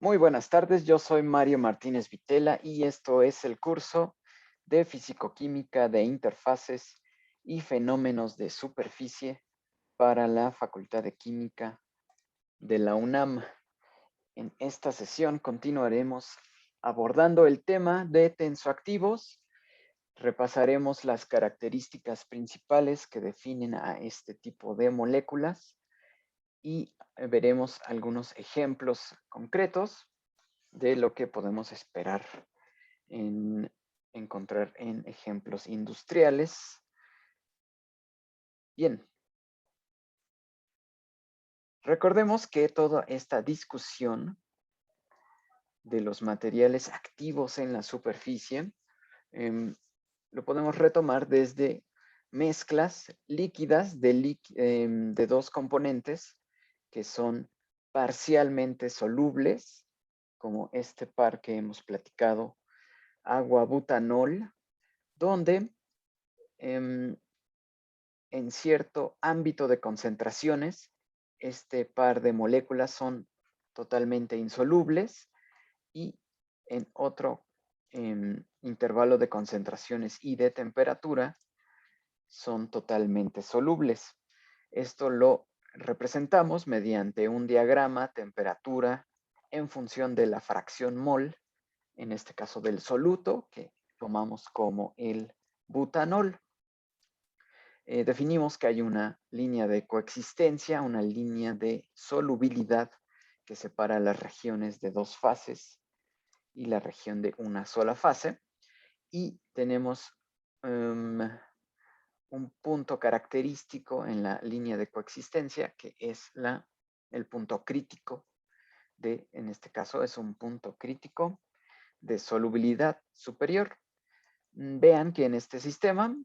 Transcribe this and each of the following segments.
Muy buenas tardes, yo soy Mario Martínez Vitela y esto es el curso de Fisicoquímica de Interfaces y Fenómenos de Superficie para la Facultad de Química de la UNAM. En esta sesión continuaremos abordando el tema de tensoactivos. Repasaremos las características principales que definen a este tipo de moléculas y veremos algunos ejemplos concretos de lo que podemos esperar encontrar en ejemplos industriales. Bien, recordemos que toda esta discusión de los materiales activos en la superficie lo podemos retomar desde mezclas líquidas de dos componentes que son parcialmente solubles, como este par que hemos platicado, agua-butanol, donde en cierto ámbito de concentraciones, este par de moléculas son totalmente insolubles y en otro intervalo de concentraciones y de temperatura son totalmente solubles. Esto lo representamos mediante un diagrama temperatura en función de la fracción mol, en este caso del soluto, que tomamos como el butanol. Definimos que hay una línea de coexistencia, una línea de solubilidad que separa las regiones de dos fases y la región de una sola fase. Y tenemos un punto característico en la línea de coexistencia, que es el punto crítico en este caso es un punto crítico de solubilidad superior. Vean que en este sistema,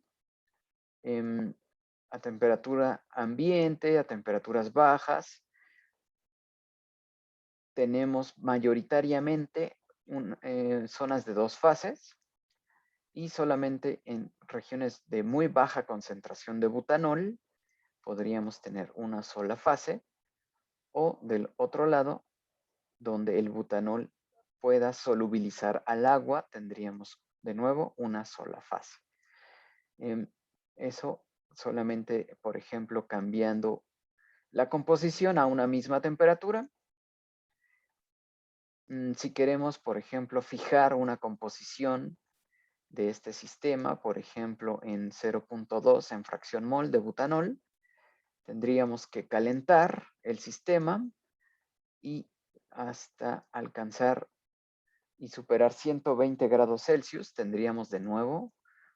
a temperatura ambiente, a temperaturas bajas, tenemos mayoritariamente zonas de dos fases y solamente en regiones de muy baja concentración de butanol podríamos tener una sola fase, o del otro lado, donde el butanol pueda solubilizar al agua, tendríamos de nuevo una sola fase. Eso solamente, por ejemplo, cambiando la composición a una misma temperatura. Si queremos, por ejemplo, fijar una composición de este sistema, por ejemplo, en 0.2 en fracción mol de butanol, tendríamos que calentar el sistema y hasta alcanzar y superar 120 grados Celsius, tendríamos de nuevo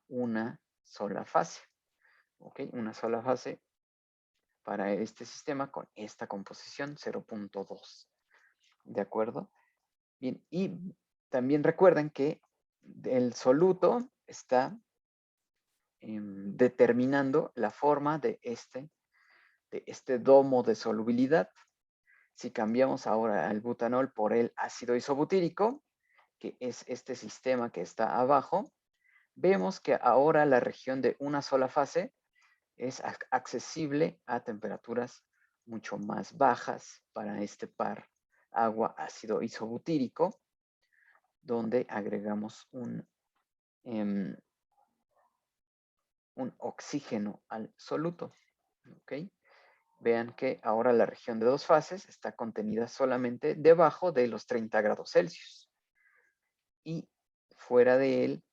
una sola fase. ¿Ok? Una sola fase para este sistema con esta composición 0.2. ¿De acuerdo? Bien, y también recuerden que el soluto está determinando la forma de este domo de solubilidad. Si cambiamos ahora el butanol por el ácido isobutírico, que es este sistema que está abajo, vemos que ahora la región de una sola fase es accesible a temperaturas mucho más bajas para este par agua-ácido isobutírico, donde agregamos un oxígeno al soluto. ¿Okay? Vean que ahora la región de dos fases está contenida solamente debajo de los 30 grados Celsius. Y fuera de él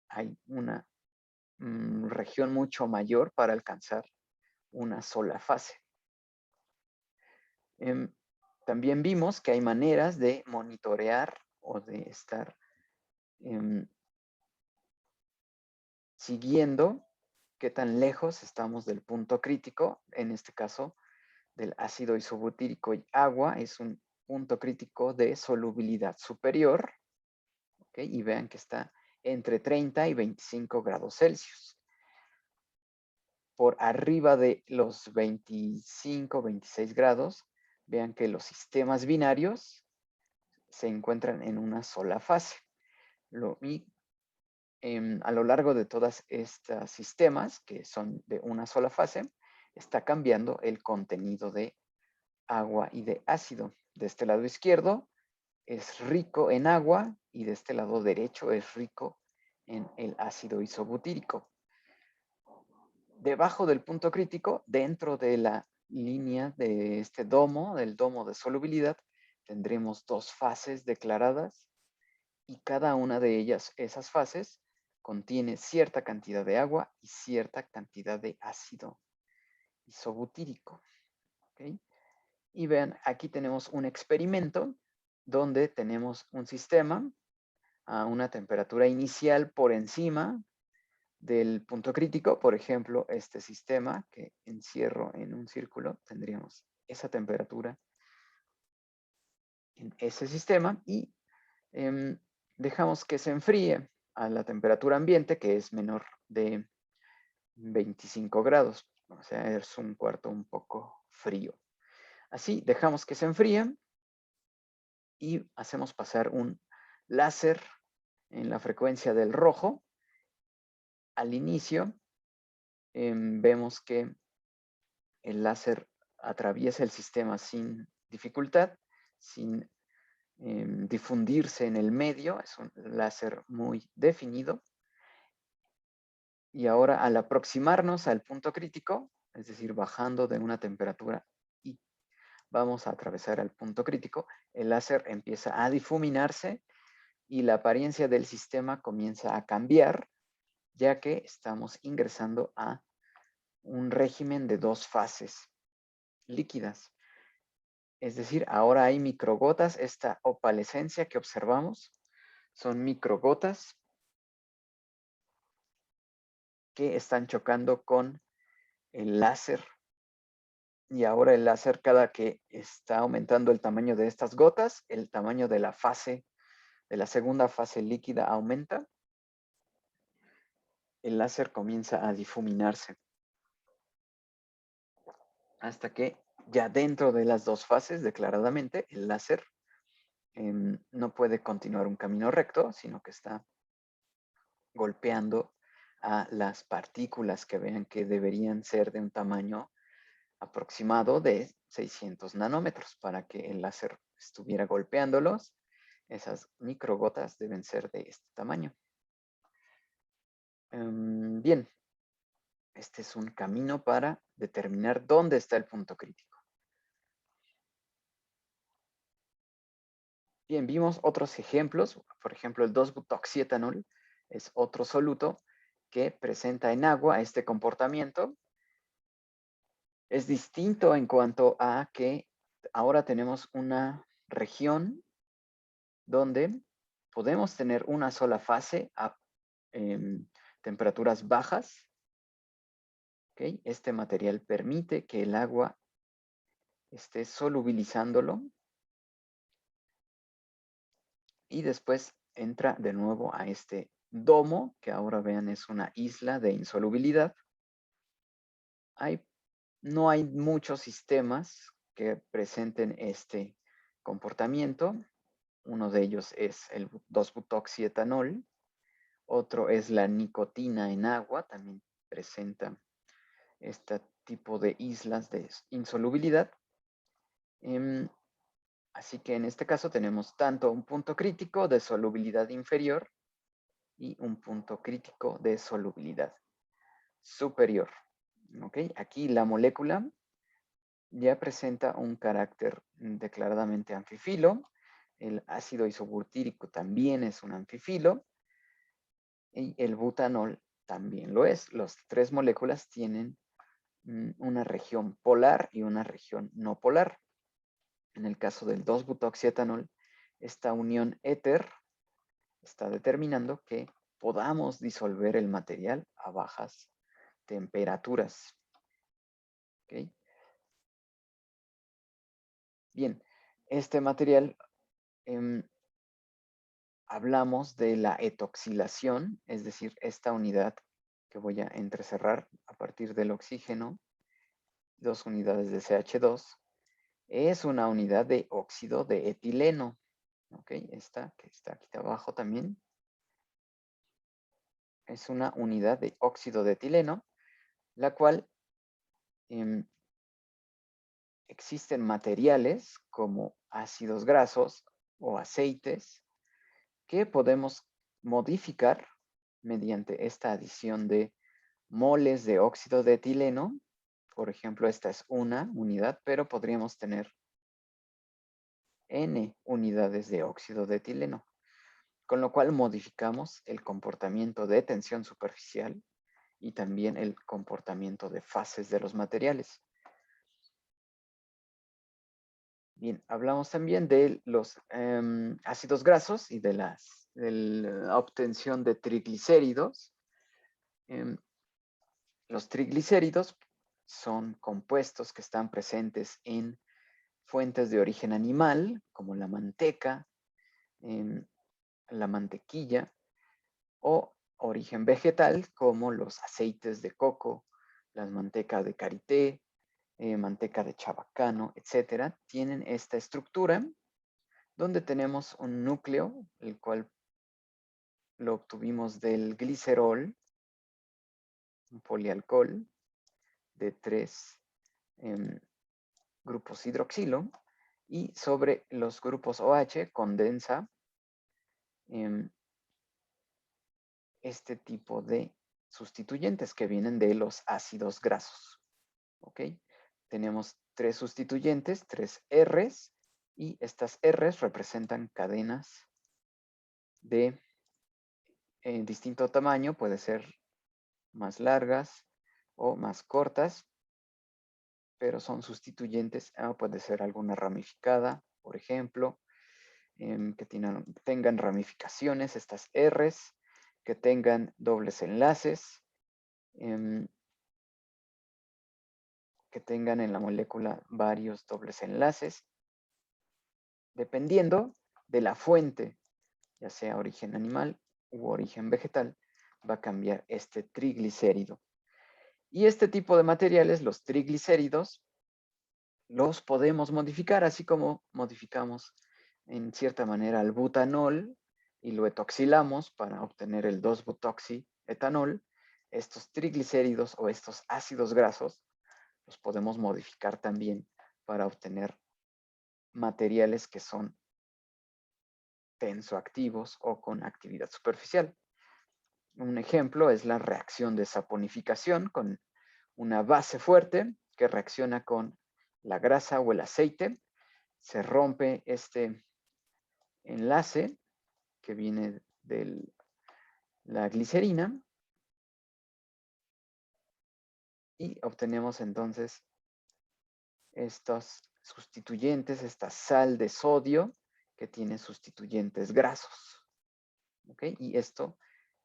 hay una región mucho mayor para alcanzar una sola fase. También vimos que hay maneras de monitorear o de estar siguiendo qué tan lejos estamos del punto crítico, en este caso del ácido isobutírico y agua, es un punto crítico de solubilidad superior, ¿okay? Y vean que está entre 30 y 25 grados Celsius. Por arriba de los 25, 26 grados, vean que los sistemas binarios se encuentran en una sola fase. A lo largo de todas estos sistemas, que son de una sola fase, está cambiando el contenido de agua y de ácido. De este lado izquierdo, es rico en agua y de este lado derecho es rico en el ácido isobutírico. Debajo del punto crítico, dentro de la línea de este domo, del domo de solubilidad, tendremos dos fases declaradas y cada una de ellas, esas fases, contiene cierta cantidad de agua y cierta cantidad de ácido isobutírico. ¿Okay? Y vean, aquí tenemos un experimento donde tenemos un sistema a una temperatura inicial por encima del punto crítico. Por ejemplo, este sistema que encierro en un círculo, tendríamos esa temperatura en ese sistema y dejamos que se enfríe a la temperatura ambiente, que es menor de 25 grados. O sea, es un cuarto un poco frío. Así, dejamos que se enfríe y hacemos pasar un láser en la frecuencia del rojo. Al inicio, vemos que el láser atraviesa el sistema sin dificultad, sin difundirse en el medio. Es un láser muy definido. Y ahora, al aproximarnos al punto crítico, es decir, bajando de una temperatura y vamos a atravesar al punto crítico, el láser empieza a difuminarse y la apariencia del sistema comienza a cambiar, ya que estamos ingresando a un régimen de dos fases líquidas. Es decir, ahora hay microgotas. Esta opalescencia que observamos son microgotas que están chocando con el láser. Y ahora el láser, cada que está aumentando el tamaño de estas gotas, el tamaño de la fase, de la segunda fase líquida aumenta. El láser comienza a difuminarse hasta que ya dentro de las dos fases, declaradamente, el láser no puede continuar un camino recto, sino que está golpeando a las partículas que vean que deberían ser de un tamaño aproximado de 600 nanómetros. Para que el láser estuviera golpeándolos, esas microgotas deben ser de este tamaño. Bien, este es un camino para determinar dónde está el punto crítico. Bien, vimos otros ejemplos. Por ejemplo, el 2-butoxietanol es otro soluto que presenta en agua este comportamiento. Es distinto en cuanto a que ahora tenemos una región donde podemos tener una sola fase a temperaturas bajas. ¿Okay? Este material permite que el agua esté solubilizándolo y después entra de nuevo a este domo, que ahora vean es una isla de insolubilidad. No hay muchos sistemas que presenten este comportamiento. Uno de ellos es el 2-butoxietanol. Otro es la nicotina en agua, también presenta este tipo de islas de insolubilidad. Así que en este caso tenemos tanto un punto crítico de solubilidad inferior y un punto crítico de solubilidad superior. ¿Okay? Aquí la molécula ya presenta un carácter declaradamente anfifilo. El ácido isobutírico también es un anfifilo. Y el butanol también lo es. Las tres moléculas tienen una región polar y una región no polar. En el caso del 2-butoxietanol, esta unión éter está determinando que podamos disolver el material a bajas temperaturas. ¿Okay? Bien, este material hablamos de la etoxilación, es decir, esta unidad que voy a entrecerrar a partir del oxígeno, 2 unidades de CH2, es una unidad de óxido de etileno. ¿Ok? Esta que está aquí abajo también es una unidad de óxido de etileno, la cual existen materiales como ácidos grasos o aceites que podemos modificar mediante esta adición de moles de óxido de etileno. Por ejemplo, esta es una unidad, pero podríamos tener N unidades de óxido de etileno, con lo cual modificamos el comportamiento de tensión superficial y también el comportamiento de fases de los materiales. Bien, hablamos también de los ácidos grasos y de la obtención de triglicéridos. Los triglicéridos son compuestos que están presentes en fuentes de origen animal, como la manteca, la mantequilla, o origen vegetal, como los aceites de coco, las mantecas de karité, manteca de chabacano, etcétera. Tienen esta estructura donde tenemos un núcleo, el cual lo obtuvimos del glicerol, un polialcohol de 3 grupos hidroxilo, y sobre los grupos OH condensa este tipo de sustituyentes que vienen de los ácidos grasos. ¿Ok? Tenemos 3 sustituyentes, 3 Rs, y estas Rs representan cadenas de distinto tamaño, puede ser más largas o más cortas, pero son sustituyentes. Puede ser alguna ramificada, por ejemplo, que tengan ramificaciones, estas Rs, que tengan dobles enlaces, que tengan en la molécula varios dobles enlaces, dependiendo de la fuente, ya sea origen animal u origen vegetal, va a cambiar este triglicérido. Y este tipo de materiales, los triglicéridos, los podemos modificar, así como modificamos en cierta manera el butanol y lo etoxilamos para obtener el 2-butoxietanol. Estos triglicéridos o estos ácidos grasos los podemos modificar también para obtener materiales que son tensoactivos o con actividad superficial. Un ejemplo es la reacción de saponificación con una base fuerte que reacciona con la grasa o el aceite. Se rompe este enlace que viene de la glicerina y obtenemos entonces estos sustituyentes, esta sal de sodio que tiene sustituyentes grasos. ¿Ok? Y esto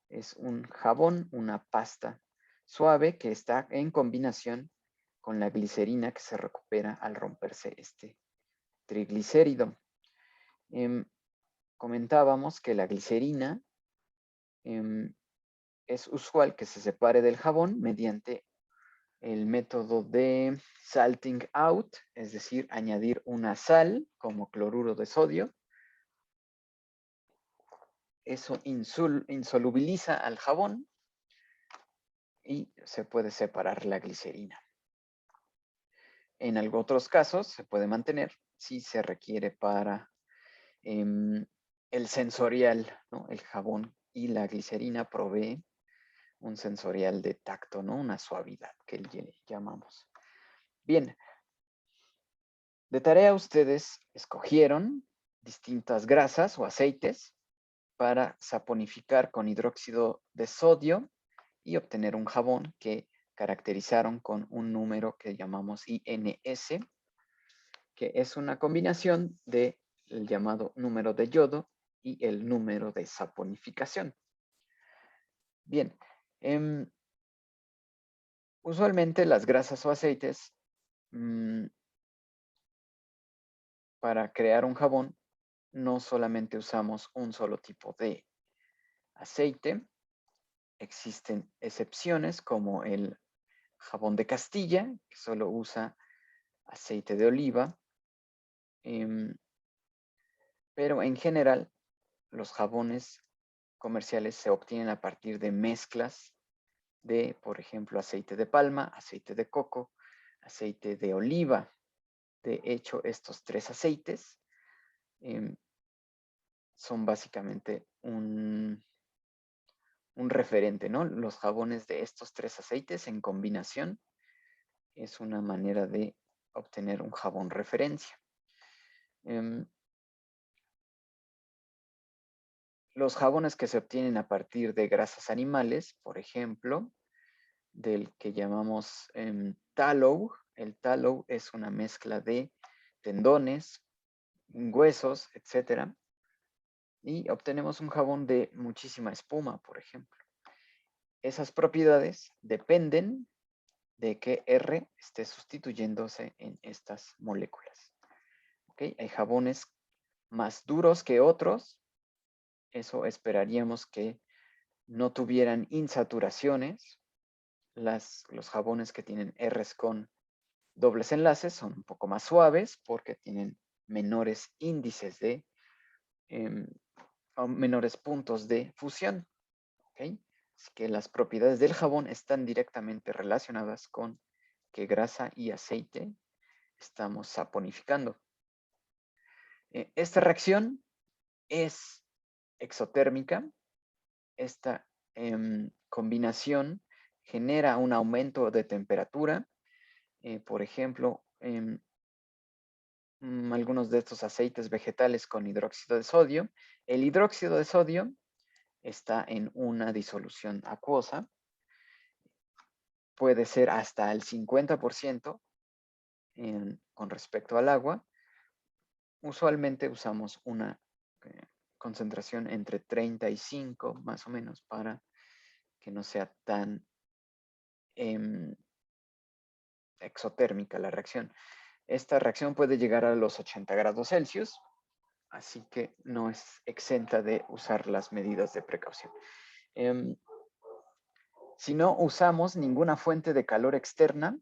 es un jabón, una pasta suave que está en combinación con la glicerina que se recupera al romperse este triglicérido. Comentábamos que la glicerina es usual que se separe del jabón mediante el método de salting out, es decir, añadir una sal como cloruro de sodio. Eso insolubiliza al jabón y se puede separar la glicerina. En otros casos se puede mantener si se requiere para el sensorial, ¿no? El jabón y la glicerina provee un sensorial de tacto, ¿no? Una suavidad que llamamos. Bien, de tarea ustedes escogieron distintas grasas o aceites para saponificar con hidróxido de sodio y obtener un jabón que caracterizaron con un número que llamamos INS, que es una combinación del llamado número de yodo y el número de saponificación. Bien, usualmente las grasas o aceites para crear un jabón no solamente usamos un solo tipo de aceite, existen excepciones como el jabón de Castilla, que solo usa aceite de oliva, pero en general los jabones comerciales se obtienen a partir de mezclas de, por ejemplo, aceite de palma, aceite de coco, aceite de oliva. De hecho, estos 3 aceites son básicamente un referente, ¿no? Los jabones de estos 3 aceites en combinación es una manera de obtener un jabón referencia. Los jabones que se obtienen a partir de grasas animales, por ejemplo, del que llamamos tallow. El tallow es una mezcla de tendones, huesos, etcétera, y obtenemos un jabón de muchísima espuma, por ejemplo. Esas propiedades dependen de que R esté sustituyéndose en estas moléculas. ¿Okay? Hay jabones más duros que otros. Eso esperaríamos que no tuvieran insaturaciones. Los jabones que tienen Rs con dobles enlaces son un poco más suaves porque tienen menores índices de, o menores puntos de fusión. ¿Okay? Así que las propiedades del jabón están directamente relacionadas con qué grasa y aceite estamos saponificando. Esta reacción es exotérmica. Esta combinación genera un aumento de temperatura. Por ejemplo, algunos de estos aceites vegetales con hidróxido de sodio. El hidróxido de sodio está en una disolución acuosa. Puede ser hasta el 50% con respecto al agua. Usualmente usamos una concentración entre 35 más o menos para que no sea tan exotérmica la reacción. Esta reacción puede llegar a los 80 grados Celsius, así que no es exenta de usar las medidas de precaución. Si no usamos ninguna fuente de calor externa,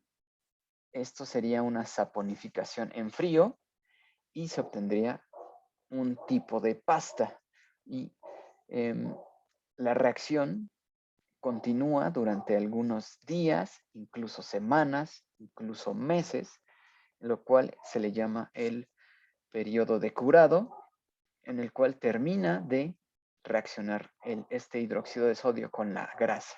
esto sería una saponificación en frío y se obtendría un tipo de pasta. Y la reacción continúa durante algunos días, incluso semanas, incluso meses, lo cual se le llama el periodo de curado, en el cual termina de reaccionar este hidróxido de sodio con la grasa.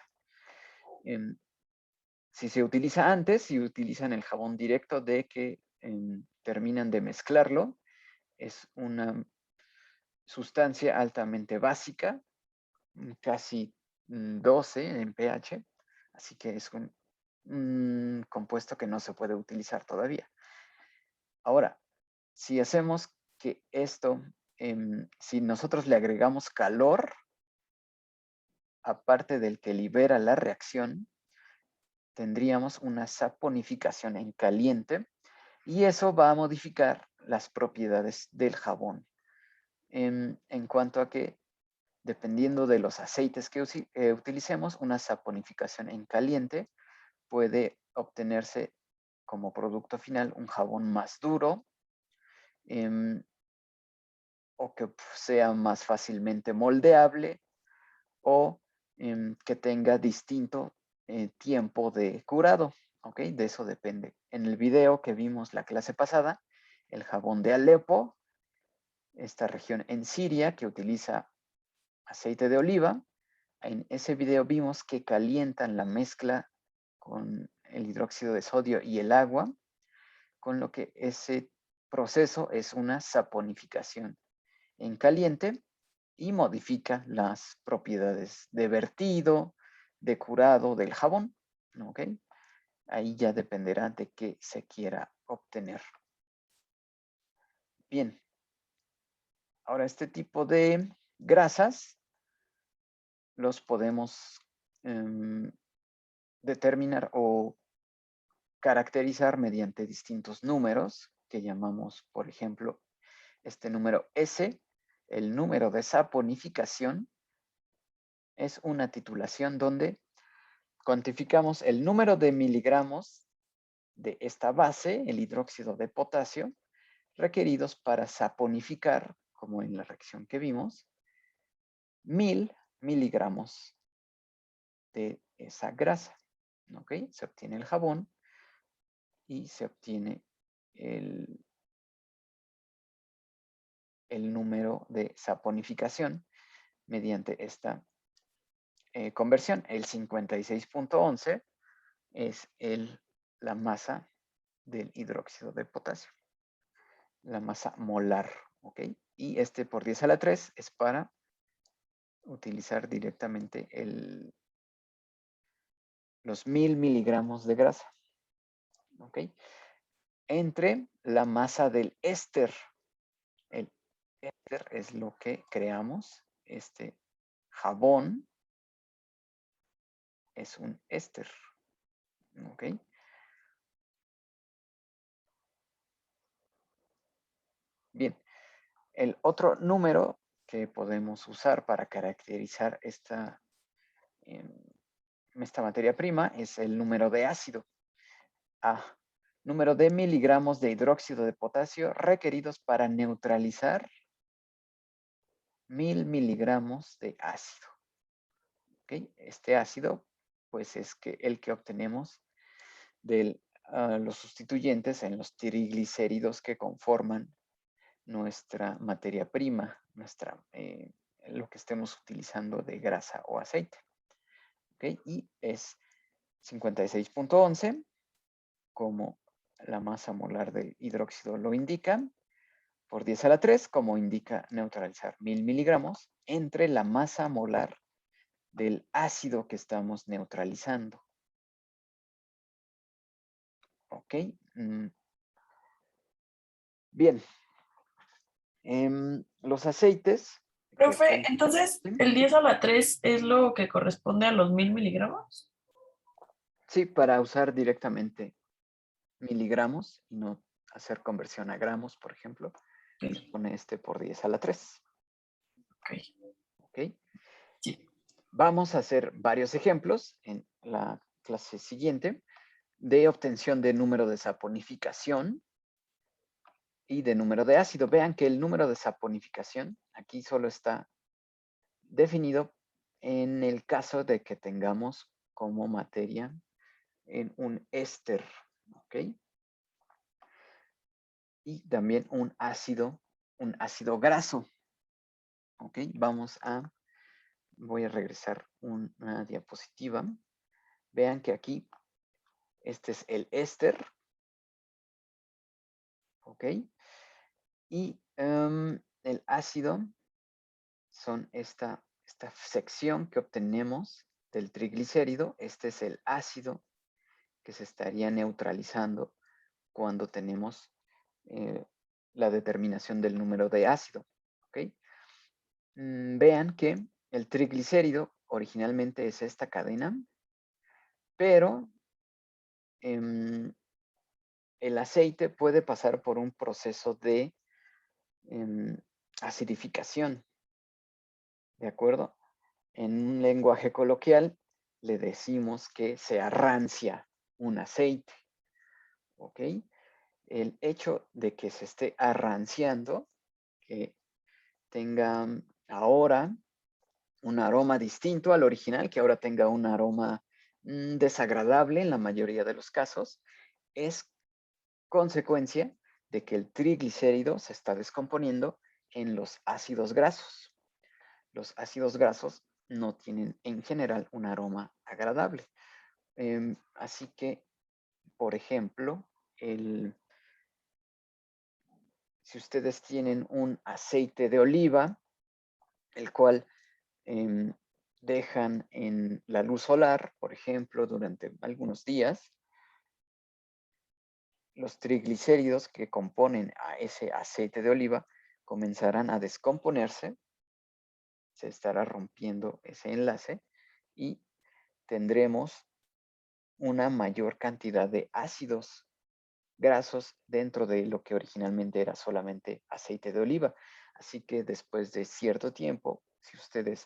Si se utiliza antes, si utilizan el jabón directo de que terminan de mezclarlo, es una sustancia altamente básica, casi 12 en pH, así que es un compuesto que no se puede utilizar todavía. Ahora, si hacemos que esto, si nosotros le agregamos calor, aparte del que libera la reacción, tendríamos una saponificación en caliente y eso va a modificar las propiedades del jabón. En cuanto a que, dependiendo de los aceites que utilicemos, una saponificación en caliente puede obtenerse como producto final un jabón más duro, o que sea más fácilmente moldeable, o que tenga distinto tiempo de curado. ¿Ok? De eso depende. En el video que vimos la clase pasada, el jabón de Alepo, esta región en Siria que utiliza aceite de oliva, en ese video vimos que calientan la mezcla con el hidróxido de sodio y el agua, con lo que ese proceso es una saponificación en caliente y modifica las propiedades de vertido, de curado del jabón. ¿Ok? Ahí ya dependerá de qué se quiera obtener. Bien. Ahora, este tipo de grasas los podemos determinar o caracterizar mediante distintos números que llamamos, por ejemplo, este número S, el número de saponificación, es una titulación donde cuantificamos el número de miligramos de esta base, el hidróxido de potasio, requeridos para saponificar, como en la reacción que vimos, 1000 miligramos de esa grasa. ¿Ok? Se obtiene el jabón y se obtiene el número de saponificación mediante esta conversión. El 56.11 es la masa del hidróxido de potasio, la masa molar, ¿ok? Y este por 10 a la 3 es para utilizar directamente los 1000 miligramos de grasa, ¿ok? Entre la masa del éster. El éster es lo que creamos. Este jabón es un éster, ¿ok? Bien, el otro número que podemos usar para caracterizar esta materia prima es el número de ácido. Número de miligramos de hidróxido de potasio requeridos para neutralizar 1000 miligramos de ácido. ¿Okay? Este ácido, pues es el que obtenemos de los sustituyentes en los triglicéridos que conforman nuestra materia prima, lo que estemos utilizando de grasa o aceite. ¿Okay? Y es 56.11, como la masa molar del hidróxido lo indica, por 10 a la 3, como indica neutralizar 1000 miligramos, entre la masa molar del ácido que estamos neutralizando. ¿Ok? Bien. Los aceites. Profe, entonces, ¿el 10 a la 3 es lo que corresponde a los 1000 miligramos? Sí, para usar directamente miligramos y no hacer conversión a gramos, por ejemplo, se pone por 10 a la 3. Ok. Sí. Vamos a hacer varios ejemplos en la clase siguiente de obtención de número de saponificación y de número de ácido. Vean que el número de saponificación aquí solo está definido en el caso de que tengamos como materia en un éster, ¿ok? Y también un ácido graso, ¿ok? Voy a regresar una diapositiva. Vean que aquí, este es el éster, ¿ok? Y el ácido son esta sección que obtenemos del triglicérido. Este es el ácido que se estaría neutralizando cuando tenemos la determinación del número de ácido. ¿Ok? Vean que el triglicérido originalmente es esta cadena, pero el aceite puede pasar por un proceso de acidificación. ¿De acuerdo? En un lenguaje coloquial le decimos que se arrancia un aceite. ¿Ok? El hecho de que se esté arranciando, que tenga ahora un aroma distinto al original, que ahora tenga un aroma desagradable en la mayoría de los casos, es consecuencia de que el triglicérido se está descomponiendo en los ácidos grasos. Los ácidos grasos no tienen en general un aroma agradable. Así que, por ejemplo, si ustedes tienen un aceite de oliva, el cual dejan en la luz solar, por ejemplo, durante algunos días, los triglicéridos que componen a ese aceite de oliva comenzarán a descomponerse, se estará rompiendo ese enlace y tendremos una mayor cantidad de ácidos grasos dentro de lo que originalmente era solamente aceite de oliva. Así que después de cierto tiempo, si ustedes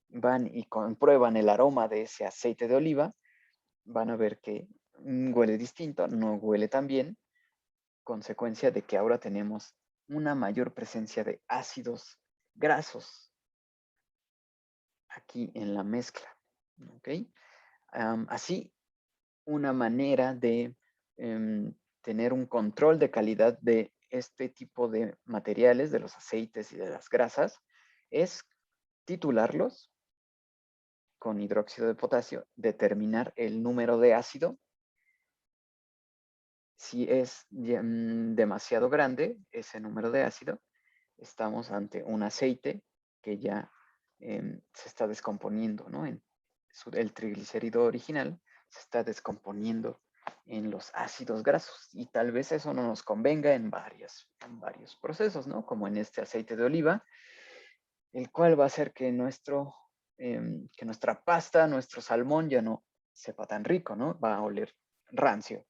van y comprueban el aroma de ese aceite de oliva, van a ver que huele distinto, no huele tan bien, consecuencia de que ahora tenemos una mayor presencia de ácidos grasos aquí en la mezcla. ¿Ok? Así, una manera de tener un control de calidad de este tipo de materiales, de los aceites y de las grasas, es titularlos con hidróxido de potasio, determinar el número de ácido. Si es demasiado grande ese número de ácido, estamos ante un aceite que ya se está descomponiendo, ¿no? El triglicérido original se está descomponiendo en los ácidos grasos y tal vez eso no nos convenga en varios procesos, ¿no? Como en este aceite de oliva, el cual va a hacer que que nuestra pasta, nuestro salmón ya no sepa tan rico, ¿no? Va a oler rancio,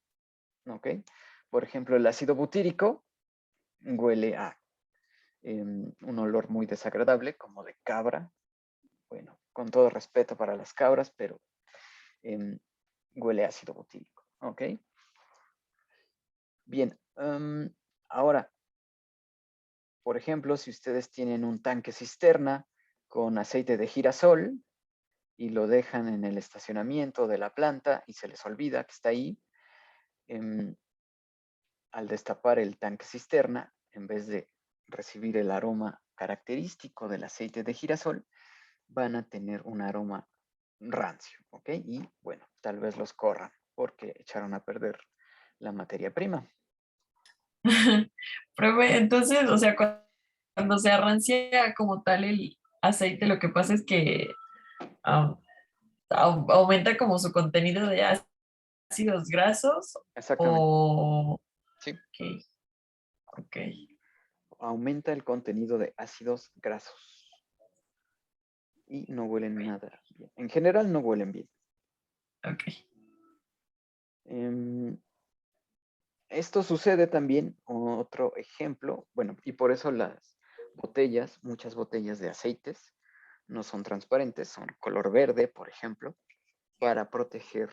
¿ok? Por ejemplo, el ácido butírico huele a un olor muy desagradable, como de cabra. Bueno, con todo respeto para las cabras, pero huele a ácido butírico, ¿ok? Bien, ahora, por ejemplo, si ustedes tienen un tanque cisterna con aceite de girasol y lo dejan en el estacionamiento de la planta y se les olvida que está ahí, al destapar el tanque cisterna, en vez de recibir el aroma característico del aceite de girasol, van a tener un aroma rancio, ¿ok? Y bueno, tal vez los corran porque echaron a perder la materia prima. Profe, entonces, o sea, cuando se arrancia como tal el aceite, lo que pasa es que ah, aumenta como su contenido de ácidos grasos Exactamente, o... sí. Ok, ok, Aumenta el contenido de ácidos grasos y no huelen nada bien. En general no huelen bien. ok. Esto sucede también, otro ejemplo, bueno, y por eso las botellas, muchas botellas de aceites, no son transparentes, son color verde, por ejemplo, para proteger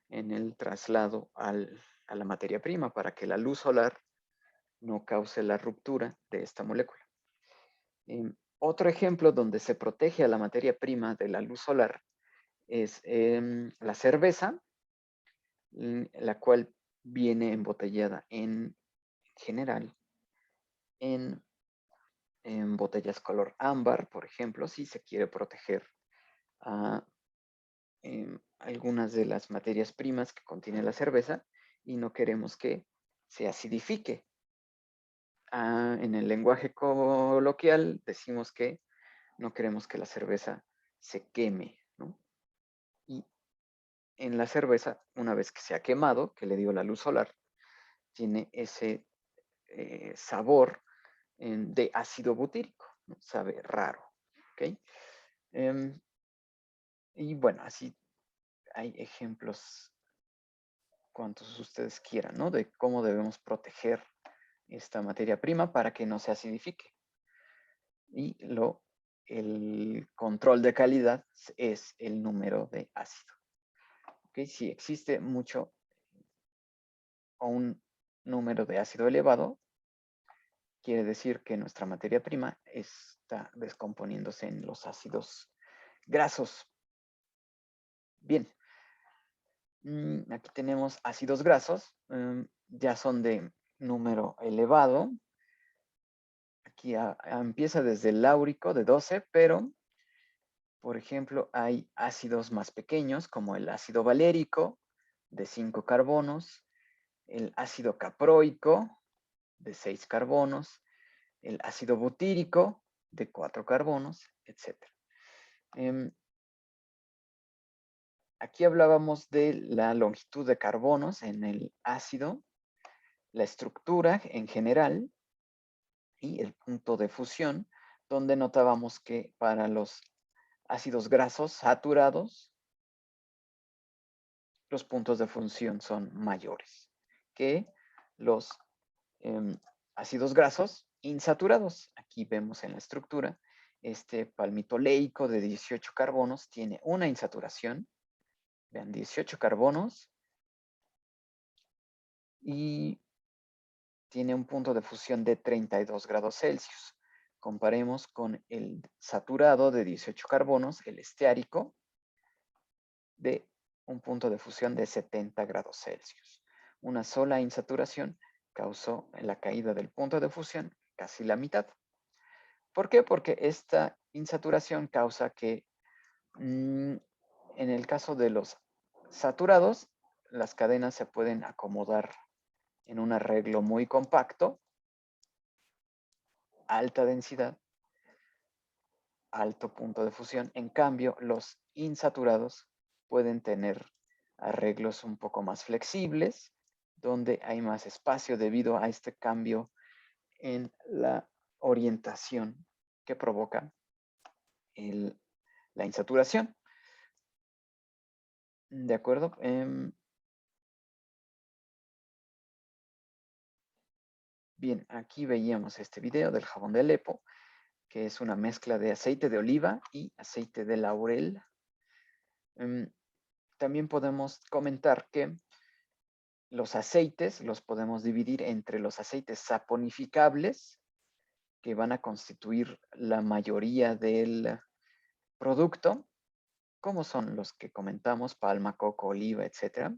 en el traslado a la materia prima, para que la luz solar no cause la ruptura de esta molécula. Otro ejemplo donde se protege a la materia prima de la luz solar es la cerveza, la cual viene embotellada en general en botellas color ámbar, por ejemplo, si se quiere proteger a algunas de las materias primas que contiene la cerveza y no queremos que se acidifique. En el lenguaje coloquial decimos que no queremos que la cerveza se queme, ¿no? Y en la cerveza, una vez que se ha quemado, que le dio la luz solar, tiene ese sabor de ácido butírico, ¿no? Sabe raro, ¿ok? Y bueno, así hay ejemplos cuantos ustedes quieran, ¿no? De cómo debemos proteger esta materia prima para que no se acidifique. Y el control de calidad es el número de ácido. ¿Ok? Si existe mucho o un número de ácido elevado, quiere decir que nuestra materia prima está descomponiéndose en los ácidos grasos. Bien, aquí tenemos ácidos grasos, ya son de número elevado. Aquí empieza desde el láurico de 12, pero, por ejemplo, hay ácidos más pequeños como el ácido valérico de 5 carbonos, el ácido caproico de 6 carbonos, el ácido butírico de 4 carbonos, etc. Aquí hablábamos de la longitud de carbonos en el ácido, la estructura en general y el punto de fusión, donde notábamos que para los ácidos grasos saturados, los puntos de fusión son mayores que los ácidos grasos insaturados. Aquí vemos en la estructura, este palmito leico de 18 carbonos tiene una insaturación. Vean, 18 carbonos y tiene un punto de fusión de 32 grados Celsius. Comparemos con el saturado de 18 carbonos, el esteárico, de un punto de fusión de 70 grados Celsius. Una sola insaturación causó la caída del punto de fusión casi la mitad. ¿Por qué? Porque esta insaturación causa que en el caso de los saturados, las cadenas se pueden acomodar en un arreglo muy compacto, alta densidad, alto punto de fusión. En cambio, los insaturados pueden tener arreglos un poco más flexibles, donde hay más espacio debido a este cambio en la orientación que provoca la insaturación. ¿De acuerdo? Bien, aquí veíamos este video del jabón de Alepo, que es una mezcla de aceite de oliva y aceite de laurel. También podemos comentar que los aceites los podemos dividir entre los aceites saponificables, que van a constituir la mayoría del producto, como son los que comentamos, palma, coco, oliva, etc.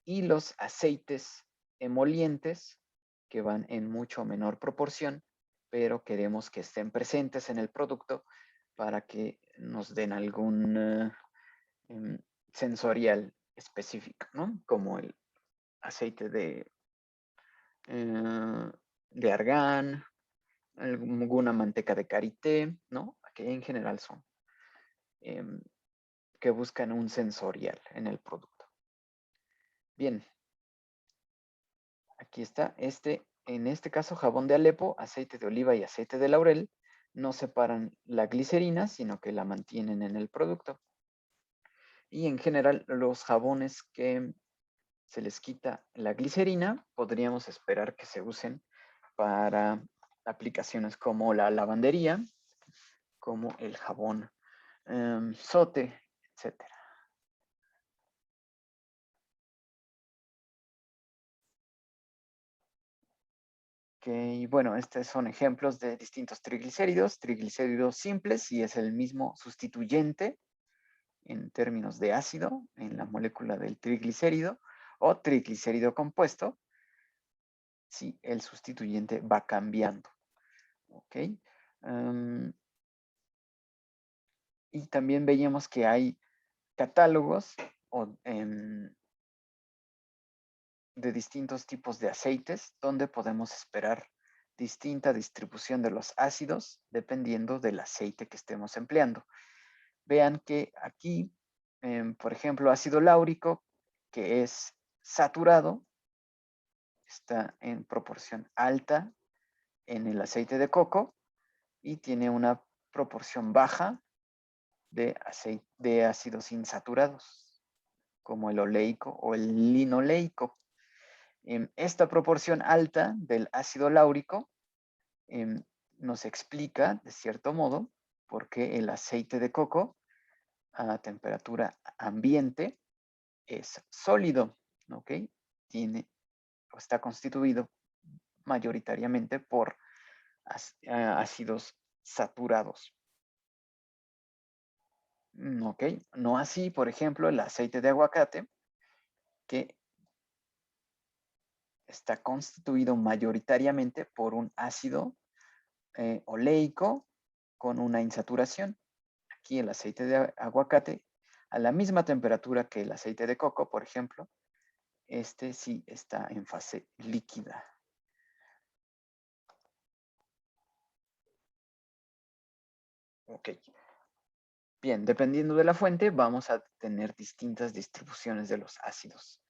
Y los aceites emolientes, que van en mucho menor proporción, pero queremos que estén presentes en el producto para que nos den algún sensorial específico, ¿no? Como el aceite de argán, alguna manteca de karité, ¿no? Que en general son que buscan un sensorial en el producto. Bien, aquí está. En este caso, jabón de Alepo, aceite de oliva y aceite de laurel no separan la glicerina, sino que la mantienen en el producto. Y en general, los jabones que se les quita la glicerina, podríamos esperar que se usen para aplicaciones como la lavandería, como el jabón Sote, etc. Ok, bueno, estos son ejemplos de distintos triglicéridos, triglicéridos simples, y es el mismo sustituyente en términos de ácido en la molécula del triglicérido, o triglicérido compuesto, si el sustituyente va cambiando. Ok. Y también veíamos que hay catálogos de distintos tipos de aceites donde podemos esperar distinta distribución de los ácidos dependiendo del aceite que estemos empleando. Vean que aquí, por ejemplo, ácido láurico, que es saturado, está en proporción alta en el aceite de coco y tiene una proporción baja de ácidos insaturados, como el oleico o el linoleico. Esta proporción alta del ácido láurico nos explica, de cierto modo, por qué el aceite de coco a temperatura ambiente es sólido, ¿ok? Está constituido mayoritariamente por ácidos saturados. ¿Ok? No así, por ejemplo, el aceite de aguacate, que está constituido mayoritariamente por un ácido oleico con una insaturación. Aquí el aceite de aguacate, a la misma temperatura que el aceite de coco, por ejemplo, este sí está en fase líquida. Ok. Bien, dependiendo de la fuente, vamos a tener distintas distribuciones de los ácidos.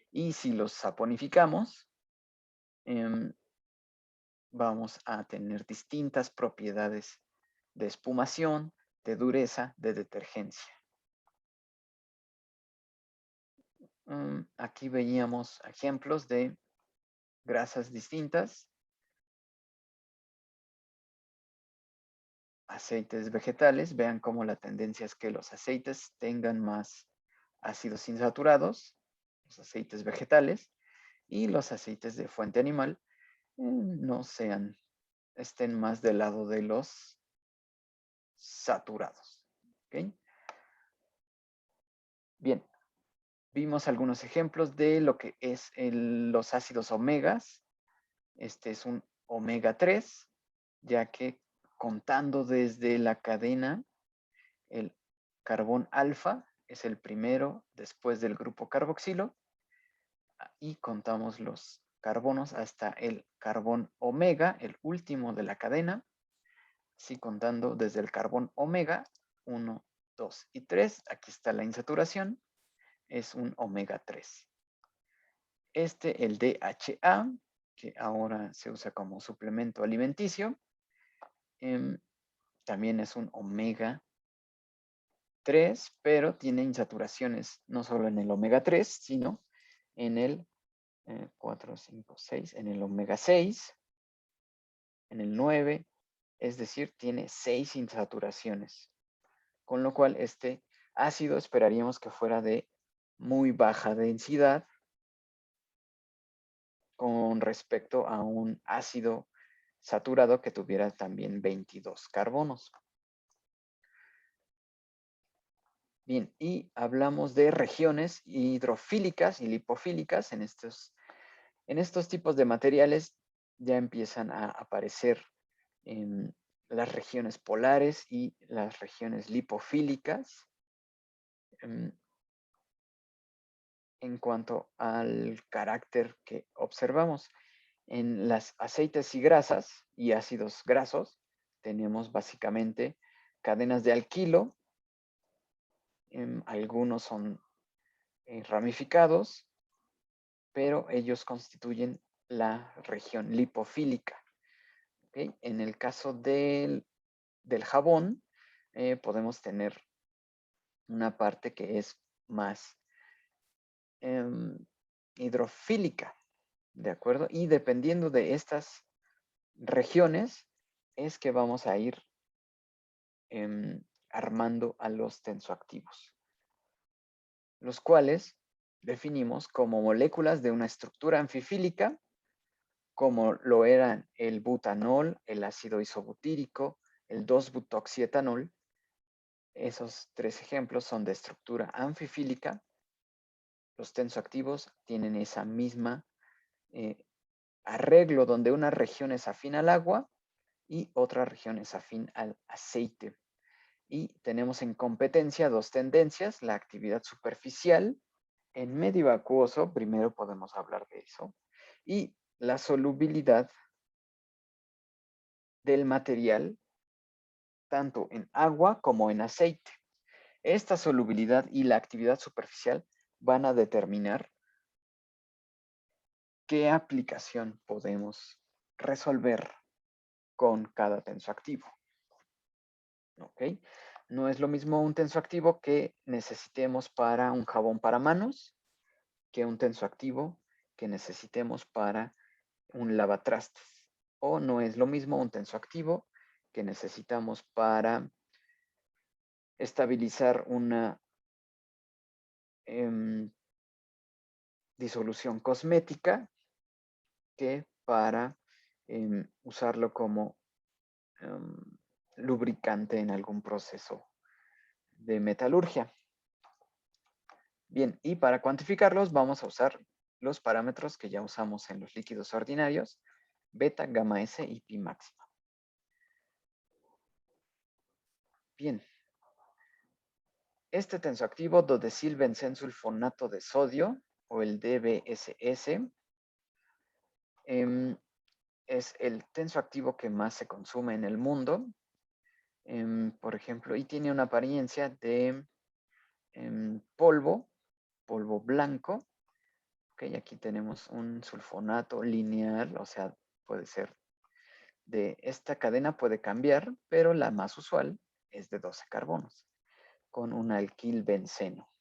Y si los saponificamos, vamos a tener distintas propiedades de espumación, de dureza, de detergencia. Aquí veíamos ejemplos de grasas distintas, aceites vegetales. Vean cómo la tendencia es que los aceites tengan más ácidos insaturados, los aceites vegetales, y los aceites de fuente animal no estén más del lado de los saturados. ¿Okay? Bien, vimos algunos ejemplos de lo que es los ácidos omegas Este es un omega 3, ya que contando desde la cadena, el carbón alfa es el primero después del grupo carboxilo y contamos los carbonos hasta el carbón omega, el último de la cadena. Así contando desde el carbón omega, 1, 2 y 3, aquí está la insaturación, es un omega 3. El DHA, que ahora se usa como suplemento alimenticio, también es un omega 3, pero tiene insaturaciones no solo en el omega 3, sino en el 4, 5, 6, en el omega 6, en el 9, es decir, tiene 6 insaturaciones. Con lo cual este ácido esperaríamos que fuera de muy baja densidad con respecto a un ácido saturado que tuviera también 22 carbonos. Bien, y hablamos de regiones hidrofílicas y lipofílicas. En estos tipos de materiales ya empiezan a aparecer las regiones polares y las regiones lipofílicas. En cuanto al carácter que observamos. En las aceites y grasas y ácidos grasos tenemos básicamente cadenas de alquilo. Algunos son ramificados, pero ellos constituyen la región lipofílica. ¿Okay? En el caso del jabón, podemos tener una parte que es más hidrofílica, ¿de acuerdo? Y dependiendo de estas regiones, es que vamos a ir armando a los tensoactivos, los cuales definimos como moléculas de una estructura anfifílica, como lo eran el butanol, el ácido isobutírico, el 2-butoxietanol. Esos tres ejemplos son de estructura anfifílica. Los tensoactivos tienen esa misma arreglo donde una región es afín al agua y otra región es afín al aceite. Y tenemos en competencia dos tendencias, la actividad superficial en medio acuoso, primero podemos hablar de eso, y la solubilidad del material tanto en agua como en aceite. Esta solubilidad y la actividad superficial van a determinar qué aplicación podemos resolver con cada tensoactivo. ¿Ok? No es lo mismo un tensoactivo que necesitemos para un jabón para manos que un tensoactivo que necesitemos para un lavatrastes. O no es lo mismo un tensoactivo que necesitamos para estabilizar una disolución cosmética que para usarlo como lubricante en algún proceso de metalurgia. Bien, y para cuantificarlos vamos a usar los parámetros que ya usamos en los líquidos ordinarios, beta, gamma S y pi máxima. Bien. Este tensoactivo dodesilbenzensulfonato de sodio, o el DBSS, es el tensoactivo que más se consume en el mundo. Por ejemplo, y tiene una apariencia de polvo blanco. Okay, aquí tenemos un sulfonato lineal, o sea, puede ser de esta cadena, puede cambiar, pero la más usual es de 12 carbonos, con un alquilbenceno.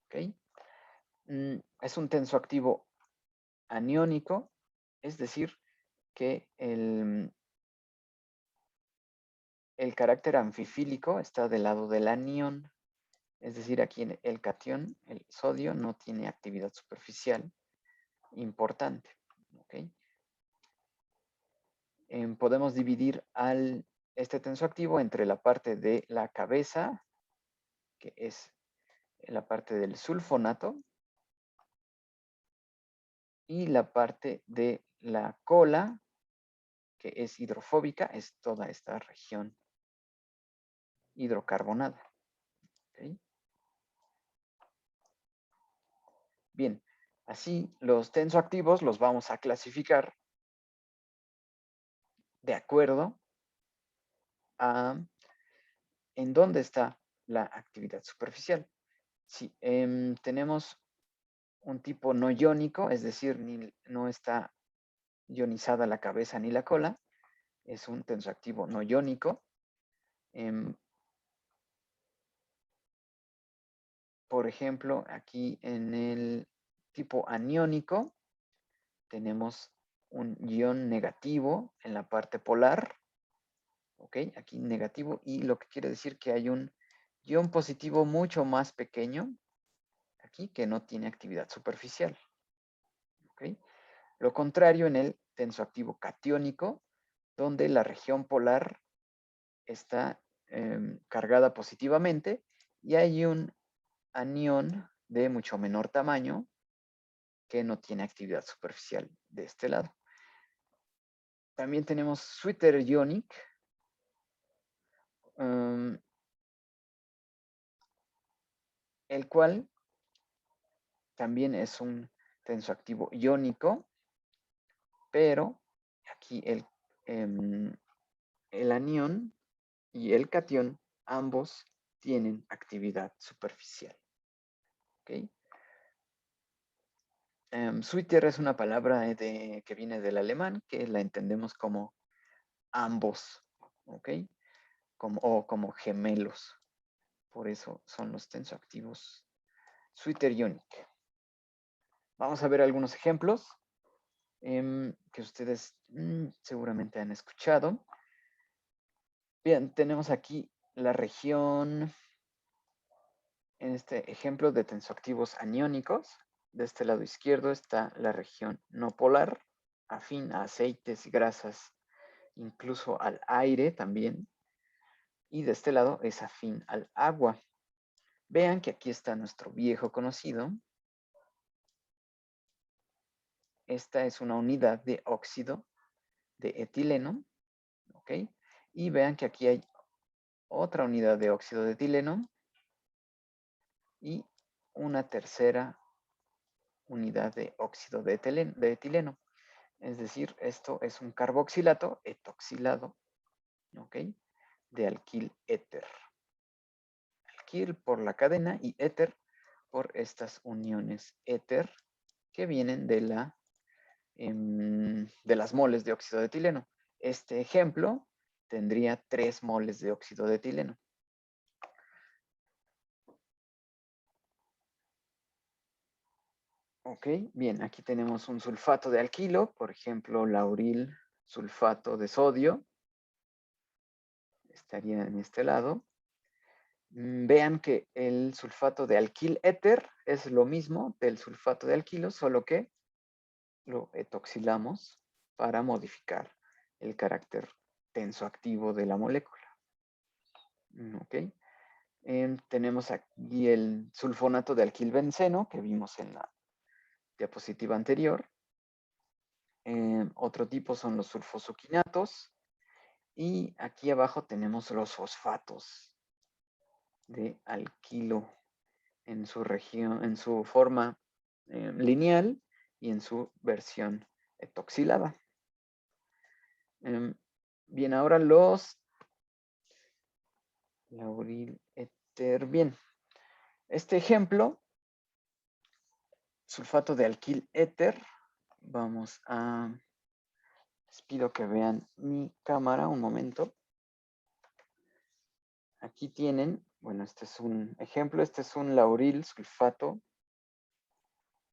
¿Okay? Es un tensoactivo aniónico, es decir, que el carácter anfifílico está del lado del anión. Es decir, aquí el catión, el sodio, no tiene actividad superficial importante. ¿Okay? Podemos dividir este tensoactivo entre la parte de la cabeza, que es la parte del sulfonato, y la parte de la cola, que es hidrofóbica, es toda esta región hidrocarbonada. ¿Okay? Bien, así los tensoactivos los vamos a clasificar de acuerdo a en dónde está la actividad superficial. Si tenemos un tipo no iónico, es decir, no está ionizada la cabeza ni la cola, es un tensoactivo no iónico. Por ejemplo, aquí en el tipo aniónico tenemos un ion negativo en la parte polar, ¿ok? Aquí negativo, y lo que quiere decir que hay un ion positivo mucho más pequeño aquí que no tiene actividad superficial, ¿ok? Lo contrario en el tensoactivo catiónico, donde la región polar está cargada positivamente y hay un anión de mucho menor tamaño que no tiene actividad superficial de este lado. También tenemos Sweeter Ionic, el cual también es un tensoactivo iónico, pero aquí el anión y el catión ambos tienen actividad superficial. ¿Okay? Sweeter es una palabra que viene del alemán, que la entendemos como ambos, ¿ok? O como gemelos. Por eso son los tensoactivos Sweeter Ionic. Vamos a ver algunos ejemplos que ustedes seguramente han escuchado. Bien, tenemos aquí la región, en este ejemplo de tensoactivos aniónicos. De este lado izquierdo está la región no polar, afín a aceites y grasas, incluso al aire también. Y de este lado es afín al agua. Vean que aquí está nuestro viejo conocido. Esta es una unidad de óxido de etileno, ¿ok? Y vean que aquí hay otra unidad de óxido de etileno y una tercera unidad de óxido de etileno. Es decir, esto es un carboxilato etoxilado, ¿ok? De alquil éter. Alquil por la cadena y éter por estas uniones éter que vienen de las moles de óxido de etileno. Este ejemplo tendría 3 moles de óxido de etileno. Ok, bien, aquí tenemos un sulfato de alquilo, por ejemplo, lauril sulfato de sodio. Estaría en este lado. Vean que el sulfato de alquil éter es lo mismo del sulfato de alquilo, solo que lo etoxilamos para modificar el carácter tensoactivo de la molécula. Ok. Tenemos aquí el sulfonato de alquilbenceno que vimos en la diapositiva anterior. Otro tipo son los sulfosuquinatos. Y aquí abajo tenemos los fosfatos de alquilo en su región, en su forma lineal y en su versión etoxilada. Bien, ahora los lauril éter. Bien, este ejemplo, sulfato de alquil éter, vamos a, les pido que vean mi cámara un momento. Aquí tienen, bueno, este es un ejemplo, este es un lauril sulfato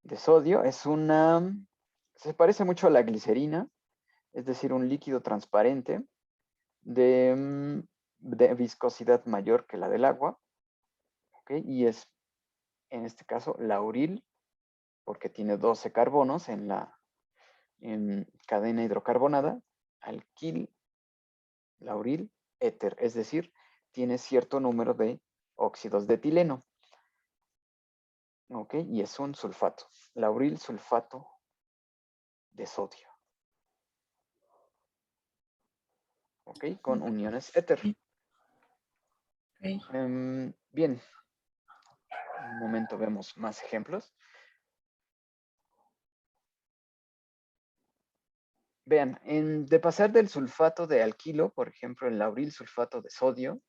de sodio, se parece mucho a la glicerina, es decir, un líquido transparente de viscosidad mayor que la del agua, ¿ok? Y es, en este caso, lauril, porque tiene 12 carbonos en la cadena hidrocarbonada, alquil, lauril, éter, es decir, tiene cierto número de óxidos de etileno, ¿ok? Y es un sulfato, lauril sulfato de sodio. ¿ok? Con uniones éter. Ok. Bien, en un momento vemos más ejemplos. Vean, de pasar del sulfato de alquilo, por ejemplo, el lauril sulfato de sodio,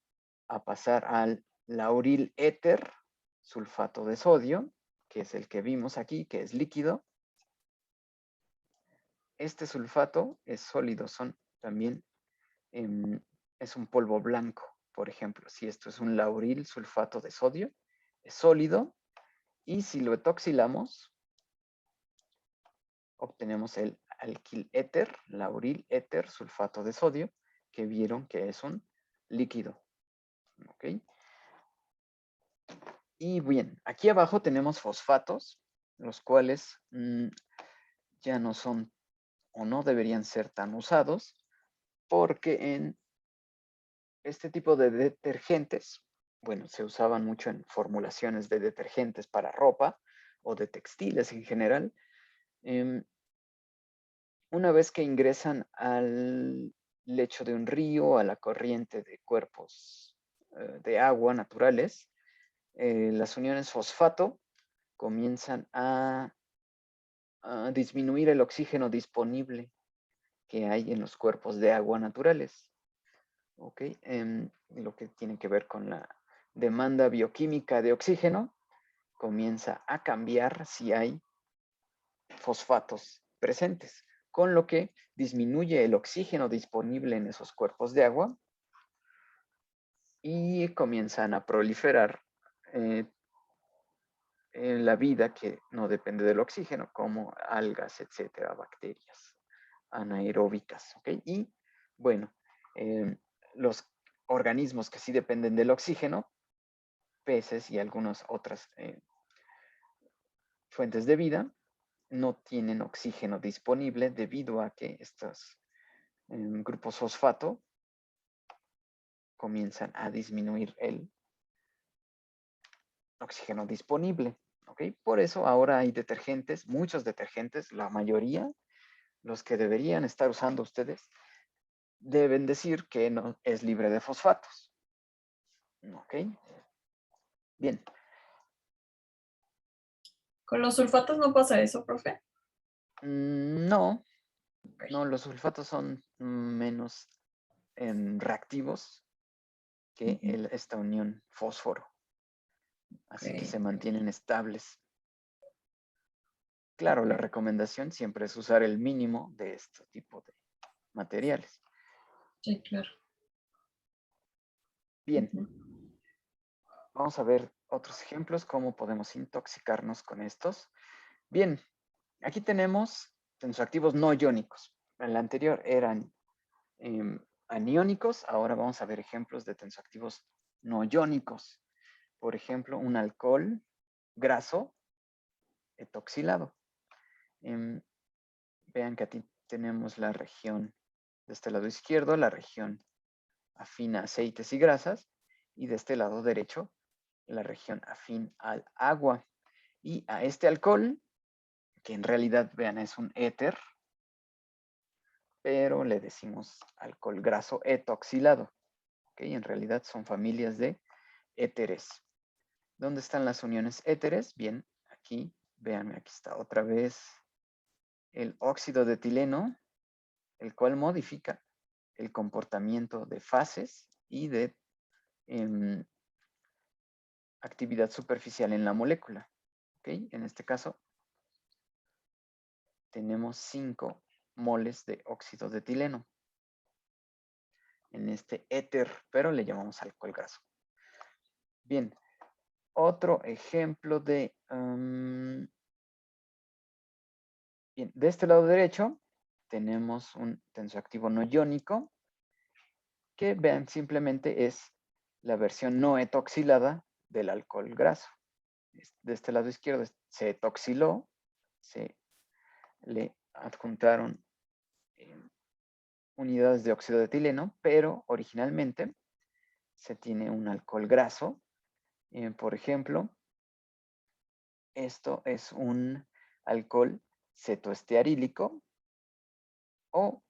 a pasar al lauril éter sulfato de sodio, que es el que vimos aquí, que es líquido. Este sulfato es sólido, también es un polvo blanco, por ejemplo. Si esto es un lauril sulfato de sodio, es sólido, y si lo etoxilamos, obtenemos el alquil éter, lauril éter sulfato de sodio, que vieron que es un líquido. ¿Ok? Y bien, aquí abajo tenemos fosfatos, los cuales ya no son o no deberían ser tan usados, porque en este tipo de detergentes, bueno, se usaban mucho en formulaciones de detergentes para ropa o de textiles en general. Una vez que ingresan al lecho de un río, a la corriente de cuerpos de agua naturales, las uniones fosfato comienzan a disminuir el oxígeno disponible que hay en los cuerpos de agua naturales. ¿Ok? Lo que tiene que ver con la demanda bioquímica de oxígeno comienza a cambiar si hay fosfatos presentes, con lo que disminuye el oxígeno disponible en esos cuerpos de agua y comienzan a proliferar en la vida que no depende del oxígeno, como algas, etcétera, bacterias anaeróbicas, ¿ok? Y bueno, los organismos que sí dependen del oxígeno, peces y algunas otras fuentes de vida, no tienen oxígeno disponible debido a que estos grupos fosfato comienzan a disminuir el oxígeno disponible, ¿ok? Por eso ahora hay detergentes, muchos detergentes, la mayoría, los que deberían estar usando ustedes, deben decir que no es libre de fosfatos, ¿ok? Bien. ¿Con los sulfatos no pasa eso, profe? No, no, los sulfatos son menos reactivos que esta unión fósforo, así que Ok. se mantienen estables. Claro, la recomendación siempre es usar el mínimo de este tipo de materiales. Sí, claro. Bien, vamos a ver otros ejemplos, cómo podemos intoxicarnos con estos. Bien, aquí tenemos tensoactivos no iónicos. En el anterior eran aniónicos, ahora vamos a ver ejemplos de tensoactivos no iónicos. Por ejemplo, un alcohol graso etoxilado. Vean que aquí tenemos la región de este lado izquierdo, la región afín a aceites y grasas, y de este lado derecho, la región afín al agua. Y a este alcohol, que en realidad, vean, es un éter, pero le decimos alcohol graso etoxilado. ¿Ok? En realidad son familias de éteres. ¿Dónde están las uniones éteres? Bien, aquí, vean, aquí está otra vez el óxido de etileno, el cual modifica el comportamiento de fases y de actividad superficial en la molécula. ¿Ok? En este caso, tenemos 5 moles de óxido de etileno en este éter, pero le llamamos alcohol graso. Bien, otro ejemplo de... bien, de este lado derecho tenemos un tensoactivo no iónico que, vean, simplemente es la versión no etoxilada del alcohol graso. De este lado izquierdo se etoxiló, se le adjuntaron unidades de óxido de etileno, pero originalmente se tiene un alcohol graso. Por ejemplo, esto es un alcohol cetoestearílico o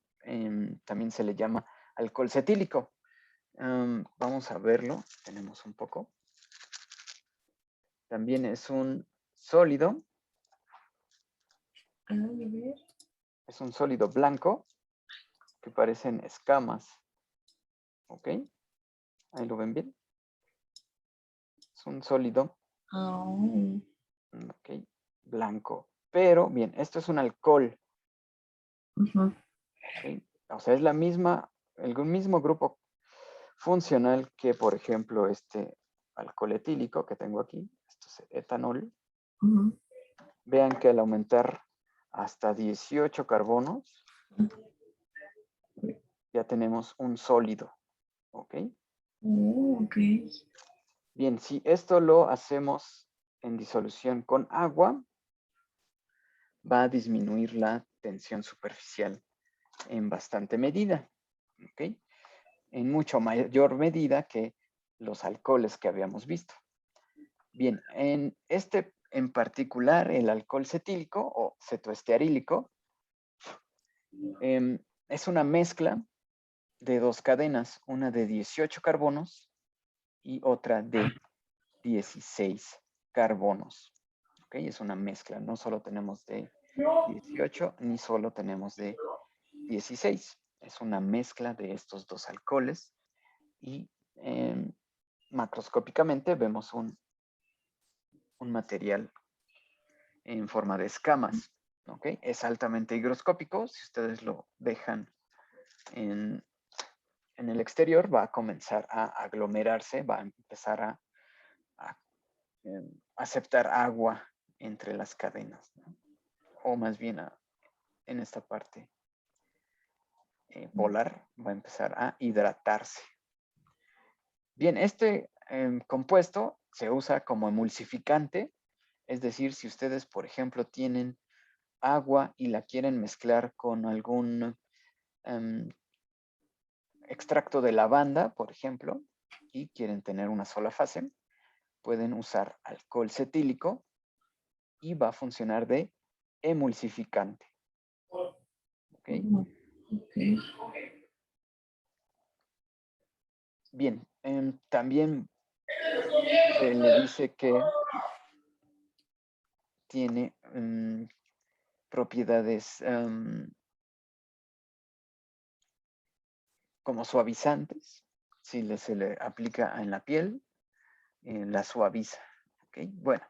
también se le llama alcohol cetílico. Vamos a verlo, tenemos un poco. También es un sólido. A ver. Es un sólido blanco que parecen escamas. ¿Ok? Ahí lo ven bien. Es un sólido, Oh. ok, blanco. Pero, bien, esto es un alcohol. Ujú. ¿Ok? O sea, es la misma, el mismo grupo funcional que, por ejemplo, este alcohol etílico que tengo aquí. Esto es etanol. Ujú. Vean que al aumentar hasta 18 carbonos, ya tenemos un sólido. ¿Ok? Oh, ok. Bien, si esto lo hacemos en disolución con agua, va a disminuir la tensión superficial en bastante medida. ¿Ok? En mucho mayor medida que los alcoholes que habíamos visto. Bien, en este en particular, el alcohol cetílico o cetoestearílico, es una mezcla de dos cadenas, una de 18 carbonos y otra de 16 carbonos. ¿Ok? Es una mezcla, no solo tenemos de 18 ni solo tenemos de 16. Es una mezcla de estos dos alcoholes y macroscópicamente vemos un material en forma de escamas. ¿Ok? Es altamente higroscópico. Si ustedes lo dejan en el exterior, va a comenzar a aglomerarse, va a empezar a aceptar agua entre las cadenas, ¿no? O más bien en esta parte polar va a empezar a hidratarse. Bien, este compuesto se usa como emulsificante, es decir, si ustedes, por ejemplo, tienen agua y la quieren mezclar con algún extracto de lavanda, por ejemplo, y quieren tener una sola fase, pueden usar alcohol cetílico y va a funcionar de emulsificante. ¿Ok? Okay. Bien, también se le dice que tiene propiedades como suavizantes. Si se le aplica en la piel, la suaviza. ¿Okay? Bueno,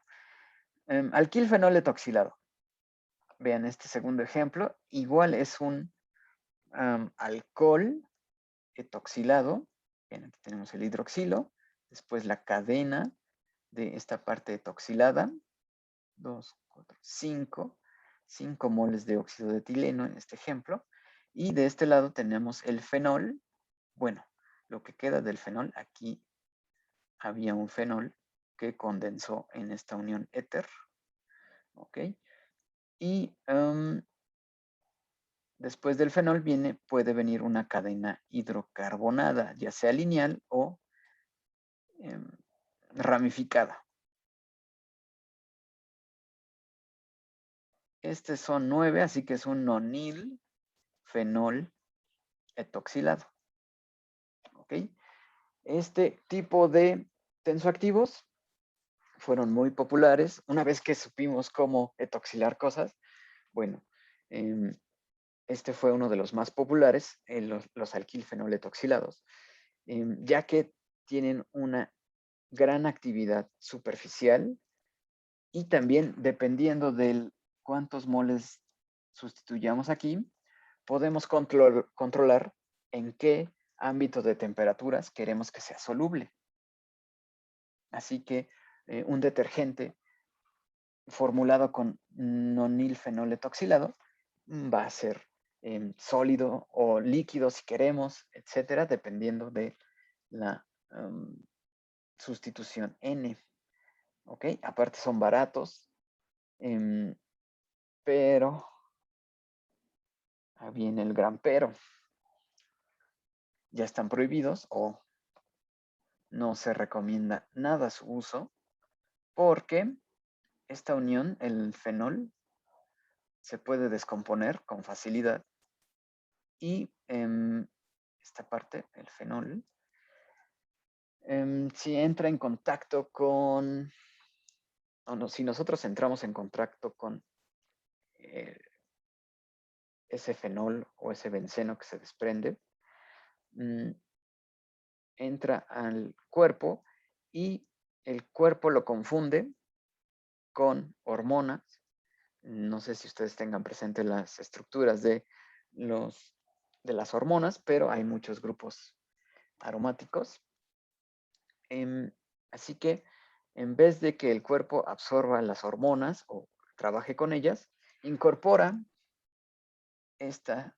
alquilfenol etoxilado. Vean este segundo ejemplo. Igual es un alcohol etoxilado. Bien, aquí tenemos el hidroxilo. Después la cadena de esta parte etoxilada. 2, 4, 5. 5 moles de óxido de etileno en este ejemplo. Y de este lado tenemos el fenol. Bueno, lo que queda del fenol, aquí había un fenol que condensó en esta unión éter. ¿Ok? Y después del fenol puede venir una cadena hidrocarbonada, ya sea lineal o ramificada. Estos son 9, así que es un nonil fenol etoxilado. ¿Ok? Este tipo de tensoactivos fueron muy populares. Una vez que supimos cómo etoxilar cosas, bueno, este fue uno de los más populares, los alquilfenol etoxilados, ya que tienen una gran actividad superficial y también dependiendo de cuántos moles sustituyamos aquí, podemos controlar en qué ámbito de temperaturas queremos que sea soluble. Así que un detergente formulado con nonilfenol etoxilado va a ser sólido o líquido si queremos, etcétera, dependiendo de la sustitución N. ¿Ok? Aparte son baratos, pero viene el gran pero. Ya están prohibidos o no se recomienda nada su uso porque esta unión, el fenol, se puede descomponer con facilidad y esta parte, el fenol, si entra en contacto con, o no, si nosotros entramos en contacto con ese fenol o ese benceno que se desprende, entra al cuerpo y el cuerpo lo confunde con hormonas. No sé si ustedes tengan presente las estructuras de las hormonas, pero hay muchos grupos aromáticos. Así que en vez de que el cuerpo absorba las hormonas o trabaje con ellas, incorpora esta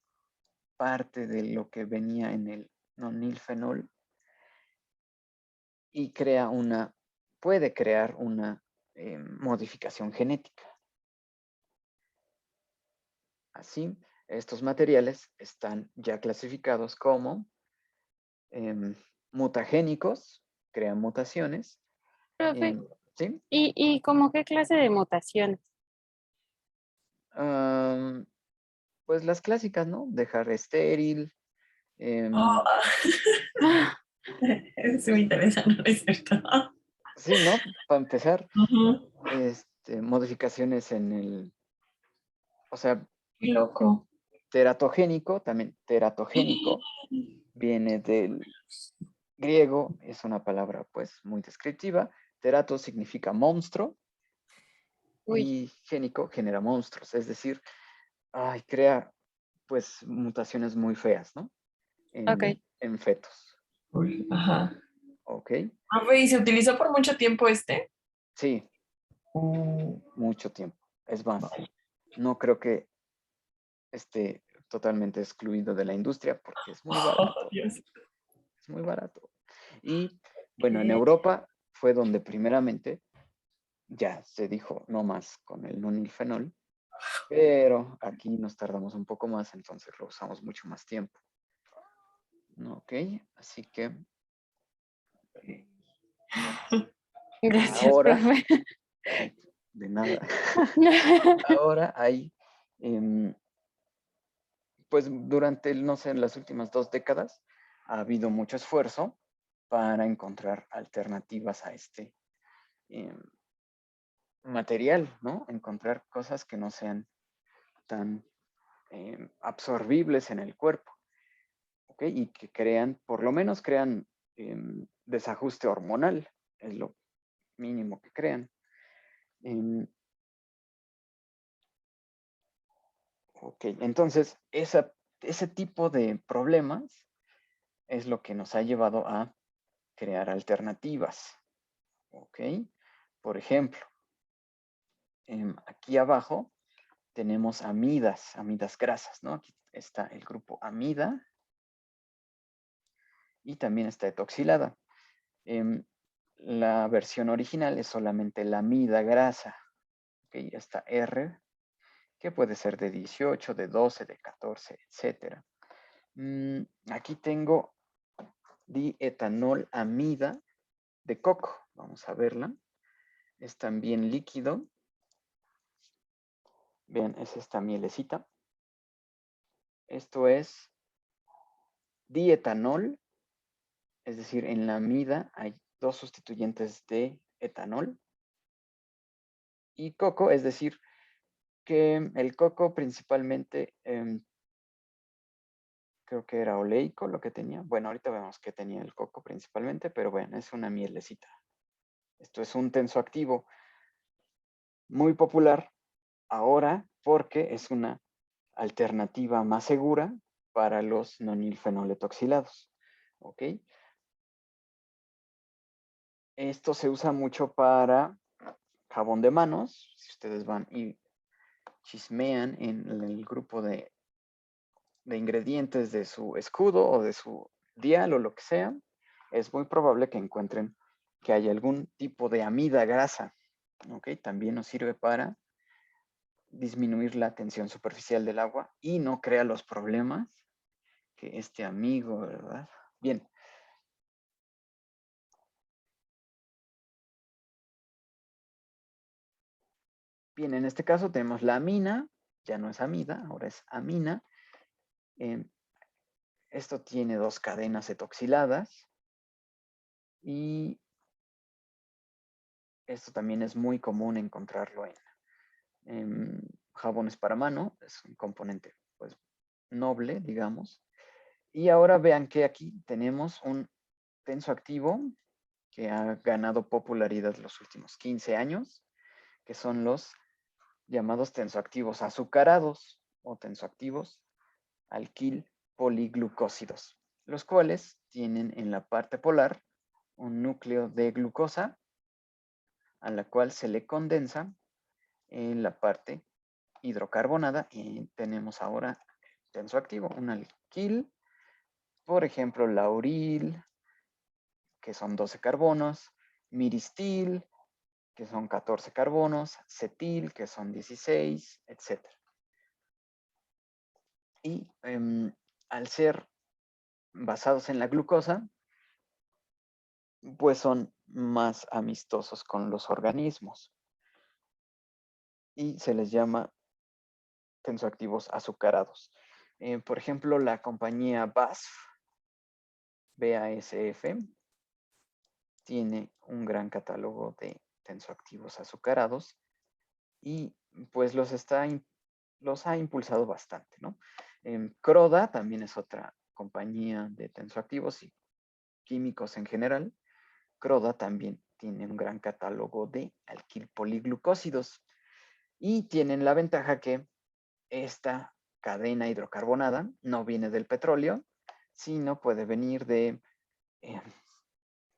parte de lo que venía en el nonilfenol y puede crear una modificación genética. Así, estos materiales están ya clasificados como mutagénicos, crean mutaciones. Profe, ¿Sí? ¿y como qué clase de mutaciones? Pues las clásicas, ¿no? Dejar estéril. Oh, eso me interesa, no es cierto. Sí, ¿no? Para empezar, Ujú. modificaciones en o sea, Qué loco. teratogénico, también teratogénico, viene del griego, es una palabra pues muy descriptiva. Terato significa monstruo Uy, y génico genera monstruos, es decir, crea pues mutaciones muy feas, ¿no? ok. En fetos, Uy, ajá. ¿ok? Profe, ¿y se utilizó por mucho tiempo este? Sí, Uh, mucho tiempo. Es más, no creo que esté totalmente excluido de la industria porque es muy oh, barato, Dios. es muy barato. Y bueno, en Eh, Europa fue donde primeramente ya se dijo no más con el nonilfenol, pero aquí nos tardamos un poco más, entonces lo usamos mucho más tiempo. Ok, así que Gracias, ahora, profe. de nada, ahora hay, pues durante, no sé, las últimas 2 décadas ha habido mucho esfuerzo para encontrar alternativas a este material, ¿no? Encontrar cosas que no sean tan absorbibles en el cuerpo, ¿ok? Y que crean, por lo menos crean desajuste hormonal, es lo mínimo que crean. Ok, entonces ese tipo de problemas es lo que nos ha llevado a crear alternativas, ¿ok? Por ejemplo, aquí abajo tenemos amidas grasas, ¿no? Aquí está el grupo amida y también está etoxilada. La versión original es solamente la amida grasa, ¿ok? Esta R, que puede ser de 18, de 12, de 14, etc. Aquí tengo dietanolamida de coco. Vamos a verla. Es también líquido. Vean, es esta mielecita. Esto es dietanol, es decir, en la amida hay 2 sustituyentes de etanol. Y coco, es decir, que el coco principalmente, creo que era oleico lo que tenía. Bueno, ahorita vemos que tenía el coco principalmente, pero bueno, es una mielecita. Esto es un tensoactivo muy popular ahora porque es una alternativa más segura para los nonilfenoletoxilados. ¿Ok? Esto se usa mucho para jabón de manos. Si ustedes van y chismean en el grupo de ingredientes de su escudo o de su dial o lo que sea, es muy probable que encuentren que hay algún tipo de amida grasa. ¿Ok? También nos sirve para disminuir la tensión superficial del agua y no crea los problemas que este amigo, ¿verdad? Bien. Bien, en este caso tenemos la amina, ya no es amida, ahora es amina. Esto tiene 2 cadenas etoxiladas y esto también es muy común encontrarlo en jabones para mano. Es un componente pues noble, digamos. Y ahora vean que aquí tenemos un tensoactivo que ha ganado popularidad los últimos 15 años, que son los llamados tensoactivos azucarados o tensoactivos alquil poliglucósidos, los cuales tienen en la parte polar un núcleo de glucosa a la cual se le condensa en la parte hidrocarbonada y tenemos ahora tensoactivo, un alquil, por ejemplo, lauril, que son 12 carbonos, miristil, que son 14 carbonos, cetil, que son 16, etc. Y al ser basados en la glucosa, pues son más amistosos con los organismos y se les llama tensoactivos azucarados. Por ejemplo, la compañía BASF, tiene un gran catálogo de tensoactivos azucarados y pues los ha impulsado bastante, ¿no? Croda también es otra compañía de tensoactivos y químicos en general. Croda también tiene un gran catálogo de alquilpoliglucósidos y tienen la ventaja que esta cadena hidrocarbonada no viene del petróleo, sino puede venir de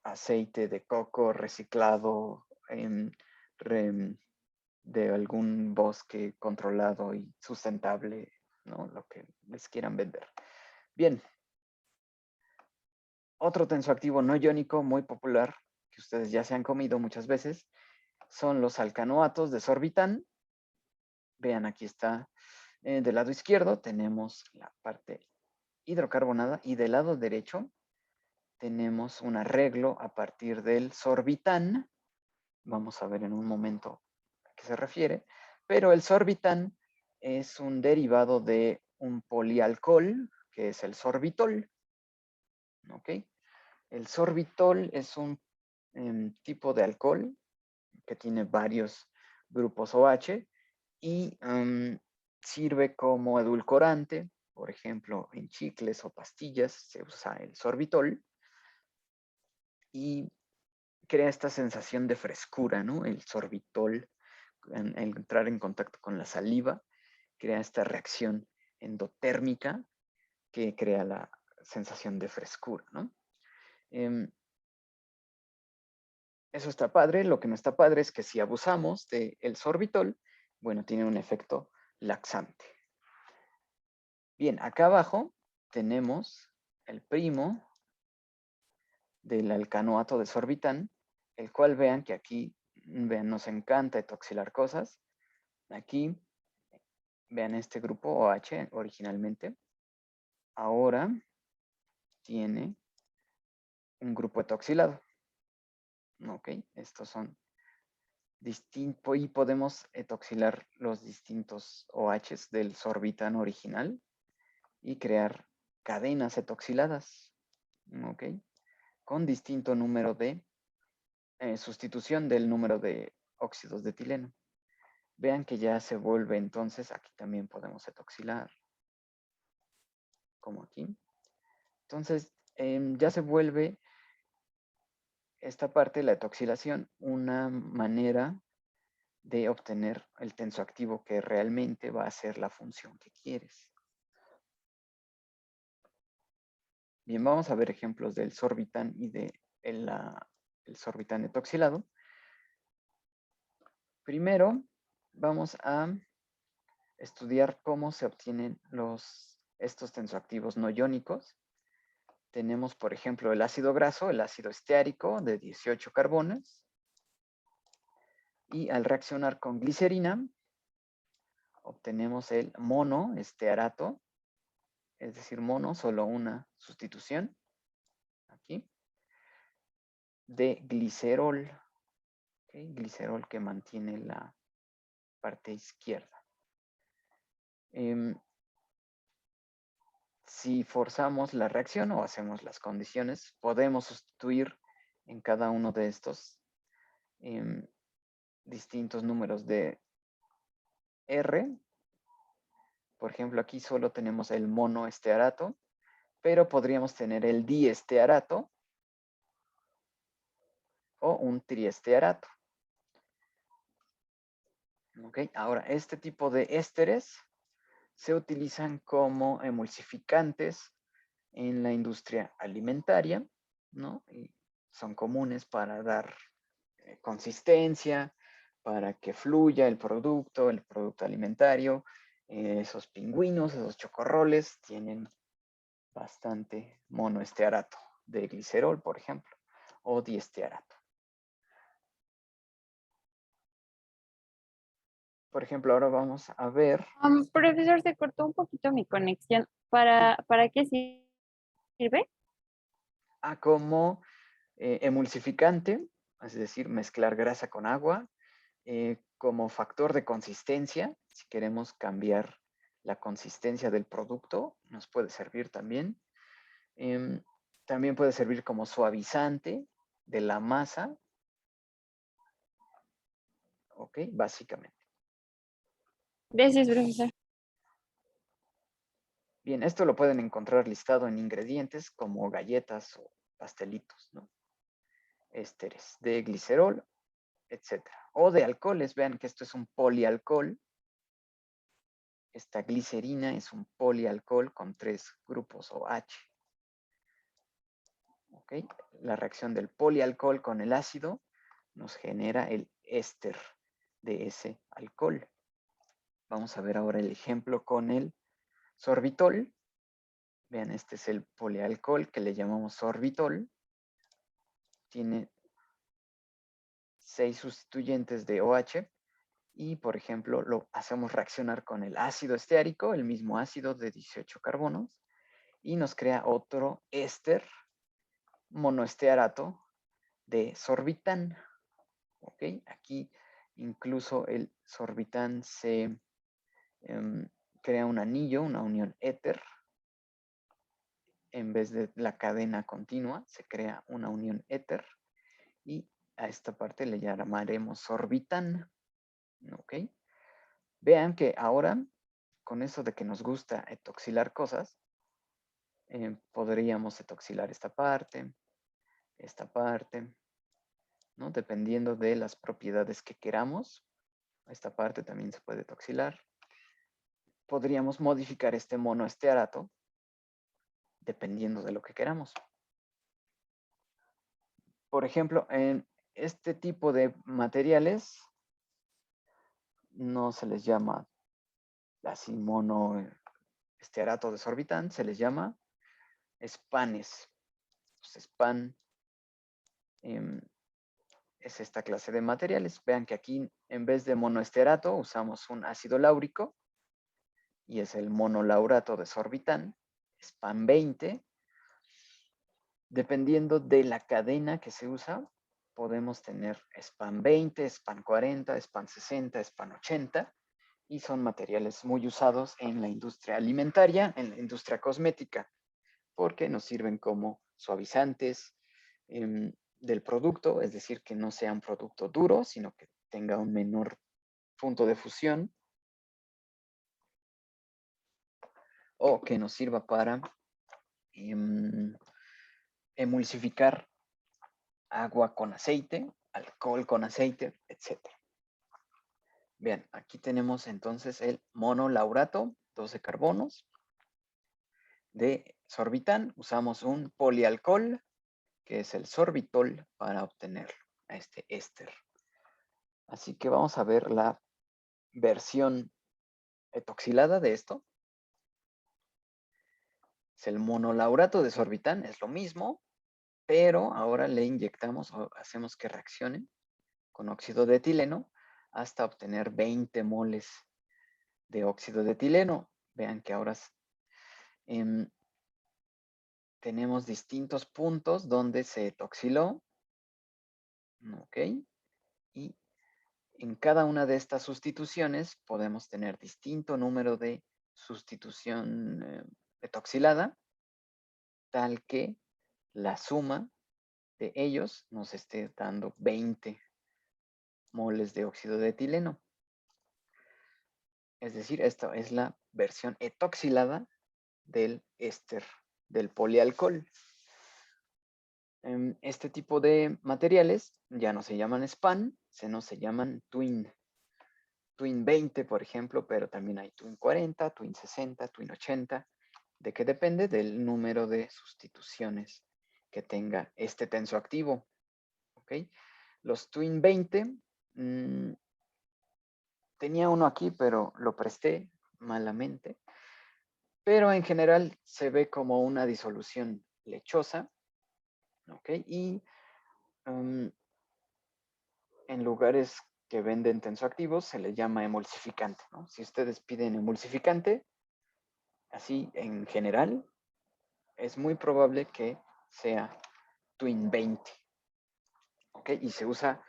aceite de coco reciclado, de algún bosque controlado y sustentable, ¿no? Lo que les quieran vender. Bien. Otro tensoactivo no iónico muy popular, que ustedes ya se han comido muchas veces, son los alcanoatos de sorbitán. Vean, aquí está. Del lado izquierdo tenemos la parte hidrocarbonada y del lado derecho tenemos un arreglo a partir del sorbitán. Vamos a ver en un momento a qué se refiere. Pero el sorbitán es un derivado de un polialcohol, que es el sorbitol. ¿Ok? El sorbitol es un tipo de alcohol que tiene varios grupos OH y sirve como edulcorante. Por ejemplo, en chicles o pastillas se usa el sorbitol y crea esta sensación de frescura, ¿no? El sorbitol, al entrar en contacto con la saliva, crea esta reacción endotérmica que crea la sensación de frescura, ¿no? Eso está padre. Lo que no está padre es que si abusamos del sorbitol, bueno, tiene un efecto laxante. Bien, acá abajo tenemos el primo del alcanoato de sorbitán, el cual vean que aquí, vean, nos encanta etoxilar cosas. Aquí, vean este grupo OH originalmente. Ahora tiene un grupo etoxilado. Ok, estos son distintos y podemos etoxilar los distintos OHs del sorbitán original y crear cadenas etoxiladas, ¿ok? Con distinto número de sustitución del número de óxidos de etileno. Vean que ya se vuelve entonces, aquí también podemos etoxilar, como aquí. Entonces, ya se vuelve esta parte, la etoxilación, una manera de obtener el tensoactivo que realmente va a hacer la función que quieres. Bien, vamos a ver ejemplos del sorbitán y del el sorbitán etoxilado. Primero, vamos a estudiar cómo se obtienen estos tensoactivos no iónicos. Tenemos, por ejemplo, el ácido graso, el ácido esteárico de 18 carbonos. Y al reaccionar con glicerina, obtenemos el monoestearato, es decir, mono, solo una sustitución, aquí, de glicerol. ¿Okay? Glicerol que mantiene la parte izquierda. si forzamos la reacción o hacemos las condiciones, podemos sustituir en cada uno de estos distintos números de R. Por ejemplo, aquí solo tenemos el monoestearato, pero podríamos tener el diestearato o un triestearato. ¿Ok? Ahora, este tipo de ésteres se utilizan como emulsificantes en la industria alimentaria, ¿no? Y son comunes para dar consistencia, para que fluya el producto alimentario. Esos pingüinos, esos chocorroles tienen bastante monoestearato de glicerol, por ejemplo, o diestearato. Por ejemplo, ahora vamos a ver Profesor, se cortó un poquito mi conexión. ¿Para qué sirve? como emulsificante, es decir, mezclar grasa con agua, como factor de consistencia, si queremos cambiar la consistencia del producto, nos puede servir también. También puede servir como suavizante de la masa. Ok, básicamente. Gracias, profesor. Bien, esto lo pueden encontrar listado en ingredientes como galletas o pastelitos, ¿no? Ésteres de glicerol, etc. O de alcoholes, vean que esto es un polialcohol. Esta glicerina es un polialcohol con 3 grupos OH. ¿Ok? La reacción del polialcohol con el ácido nos genera el éster de ese alcohol. Vamos a ver ahora el ejemplo con el sorbitol. Vean, este es el polialcohol que le llamamos sorbitol. Tiene 6 sustituyentes de OH y, por ejemplo, lo hacemos reaccionar con el ácido esteárico, el mismo ácido de 18 carbonos, y nos crea otro éster monoestearato de sorbitán. ¿Ok? Aquí incluso el sorbitán se crea un anillo, una unión éter. En vez de la cadena continua, se crea una unión éter. Y a esta parte le llamaremos sorbitán. ¿Ok? Vean que ahora, con eso de que nos gusta etoxilar cosas, podríamos etoxilar esta parte, ¿no? Dependiendo de las propiedades que queramos. Esta parte también se puede etoxilar. Podríamos modificar este monoestearato dependiendo de lo que queramos. Por ejemplo, en este tipo de materiales no se les llama así monoestearato de sorbitán, se les llama SPANes. Pues, SPAN es esta clase de materiales. Vean que aquí en vez de monoestearato usamos un ácido láurico y es el monolaurato de sorbitán, SPAN 20. Dependiendo de la cadena que se usa, podemos tener SPAN 20, SPAN 40, SPAN 60, SPAN 80 y son materiales muy usados en la industria alimentaria, en la industria cosmética, porque nos sirven como suavizantes del producto, es decir, que no sea un producto duro, sino que tenga un menor punto de fusión, o que nos sirva para emulsificar agua con aceite, alcohol con aceite, etc. Vean, aquí tenemos entonces el monolaurato, 12 carbonos, de sorbitán. Usamos un polialcohol, que es el sorbitol, para obtener este éster. Así que vamos a ver la versión etoxilada de esto. Es el monolaurato de sorbitán, es lo mismo, pero ahora le inyectamos o hacemos que reaccione con óxido de etileno hasta obtener 20 moles de óxido de etileno. Vean que ahora tenemos distintos puntos donde se etoxiló. Ok. Y en cada una de estas sustituciones podemos tener distinto número de sustitución, etoxilada, tal que la suma de ellos nos esté dando 20 moles de óxido de etileno. Es decir, esta es la versión etoxilada del éster del polialcohol. Este tipo de materiales ya no se llaman SPAN, sino se llaman Twin. Twin 20, por ejemplo, pero también hay Twin 40, Twin 60, Twin 80, de que depende del número de sustituciones que tenga este tensoactivo. ¿Ok? Los Twin 20, tenía uno aquí, pero lo presté malamente. Pero en general se ve como una disolución lechosa. ¿Ok? Y en lugares que venden tensoactivos se le llama emulsificante, ¿no? Si ustedes piden emulsificante, así en general, es muy probable que sea Twin 20. ¿Ok? Y se usa,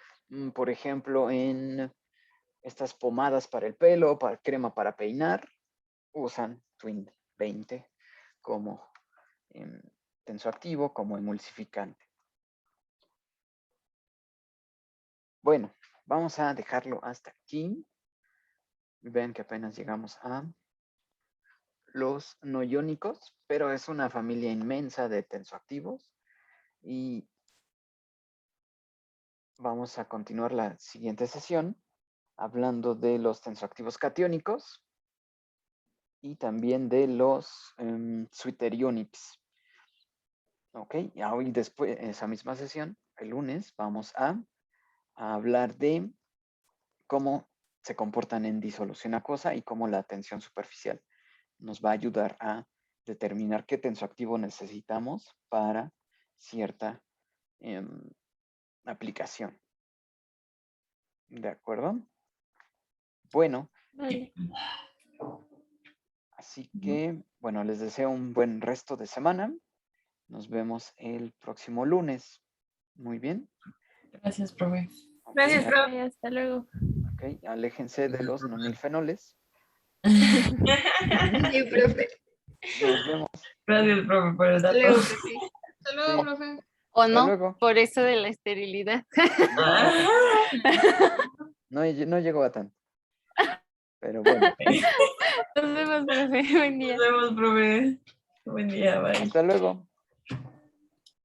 por ejemplo, en estas pomadas para el pelo, para crema para peinar, usan Twin 20 como tensoactivo, como emulsificante. Bueno, vamos a dejarlo hasta aquí. Ven que apenas llegamos a los no iónicos, pero es una familia inmensa de tensoactivos y vamos a continuar la siguiente sesión hablando de los tensoactivos catiónicos y también de los zwitterionics. Ok, y hoy después, esa misma sesión, el lunes, vamos a hablar de cómo se comportan en disolución acuosa y cómo la tensión superficial nos va a ayudar a determinar qué tensoactivo necesitamos para cierta aplicación. ¿De acuerdo? Bueno, Vale. así que, bueno, les deseo un buen resto de semana. Nos vemos el próximo lunes. Muy bien. Gracias, profe. Ok, Gracias, profe. Vale, hasta luego. ok, aléjense de los nonilfenoles. Sí, profe. Nos vemos. Gracias, profe, por el Hasta dato. luego, profe. Hasta luego, Sí. profe. O Hasta no, luego. por eso de la esterilidad. No, no llegó a tanto. Pero bueno, Nos vemos, profe. Buen día. Nos vemos, profe. Buen día, bye. hasta luego.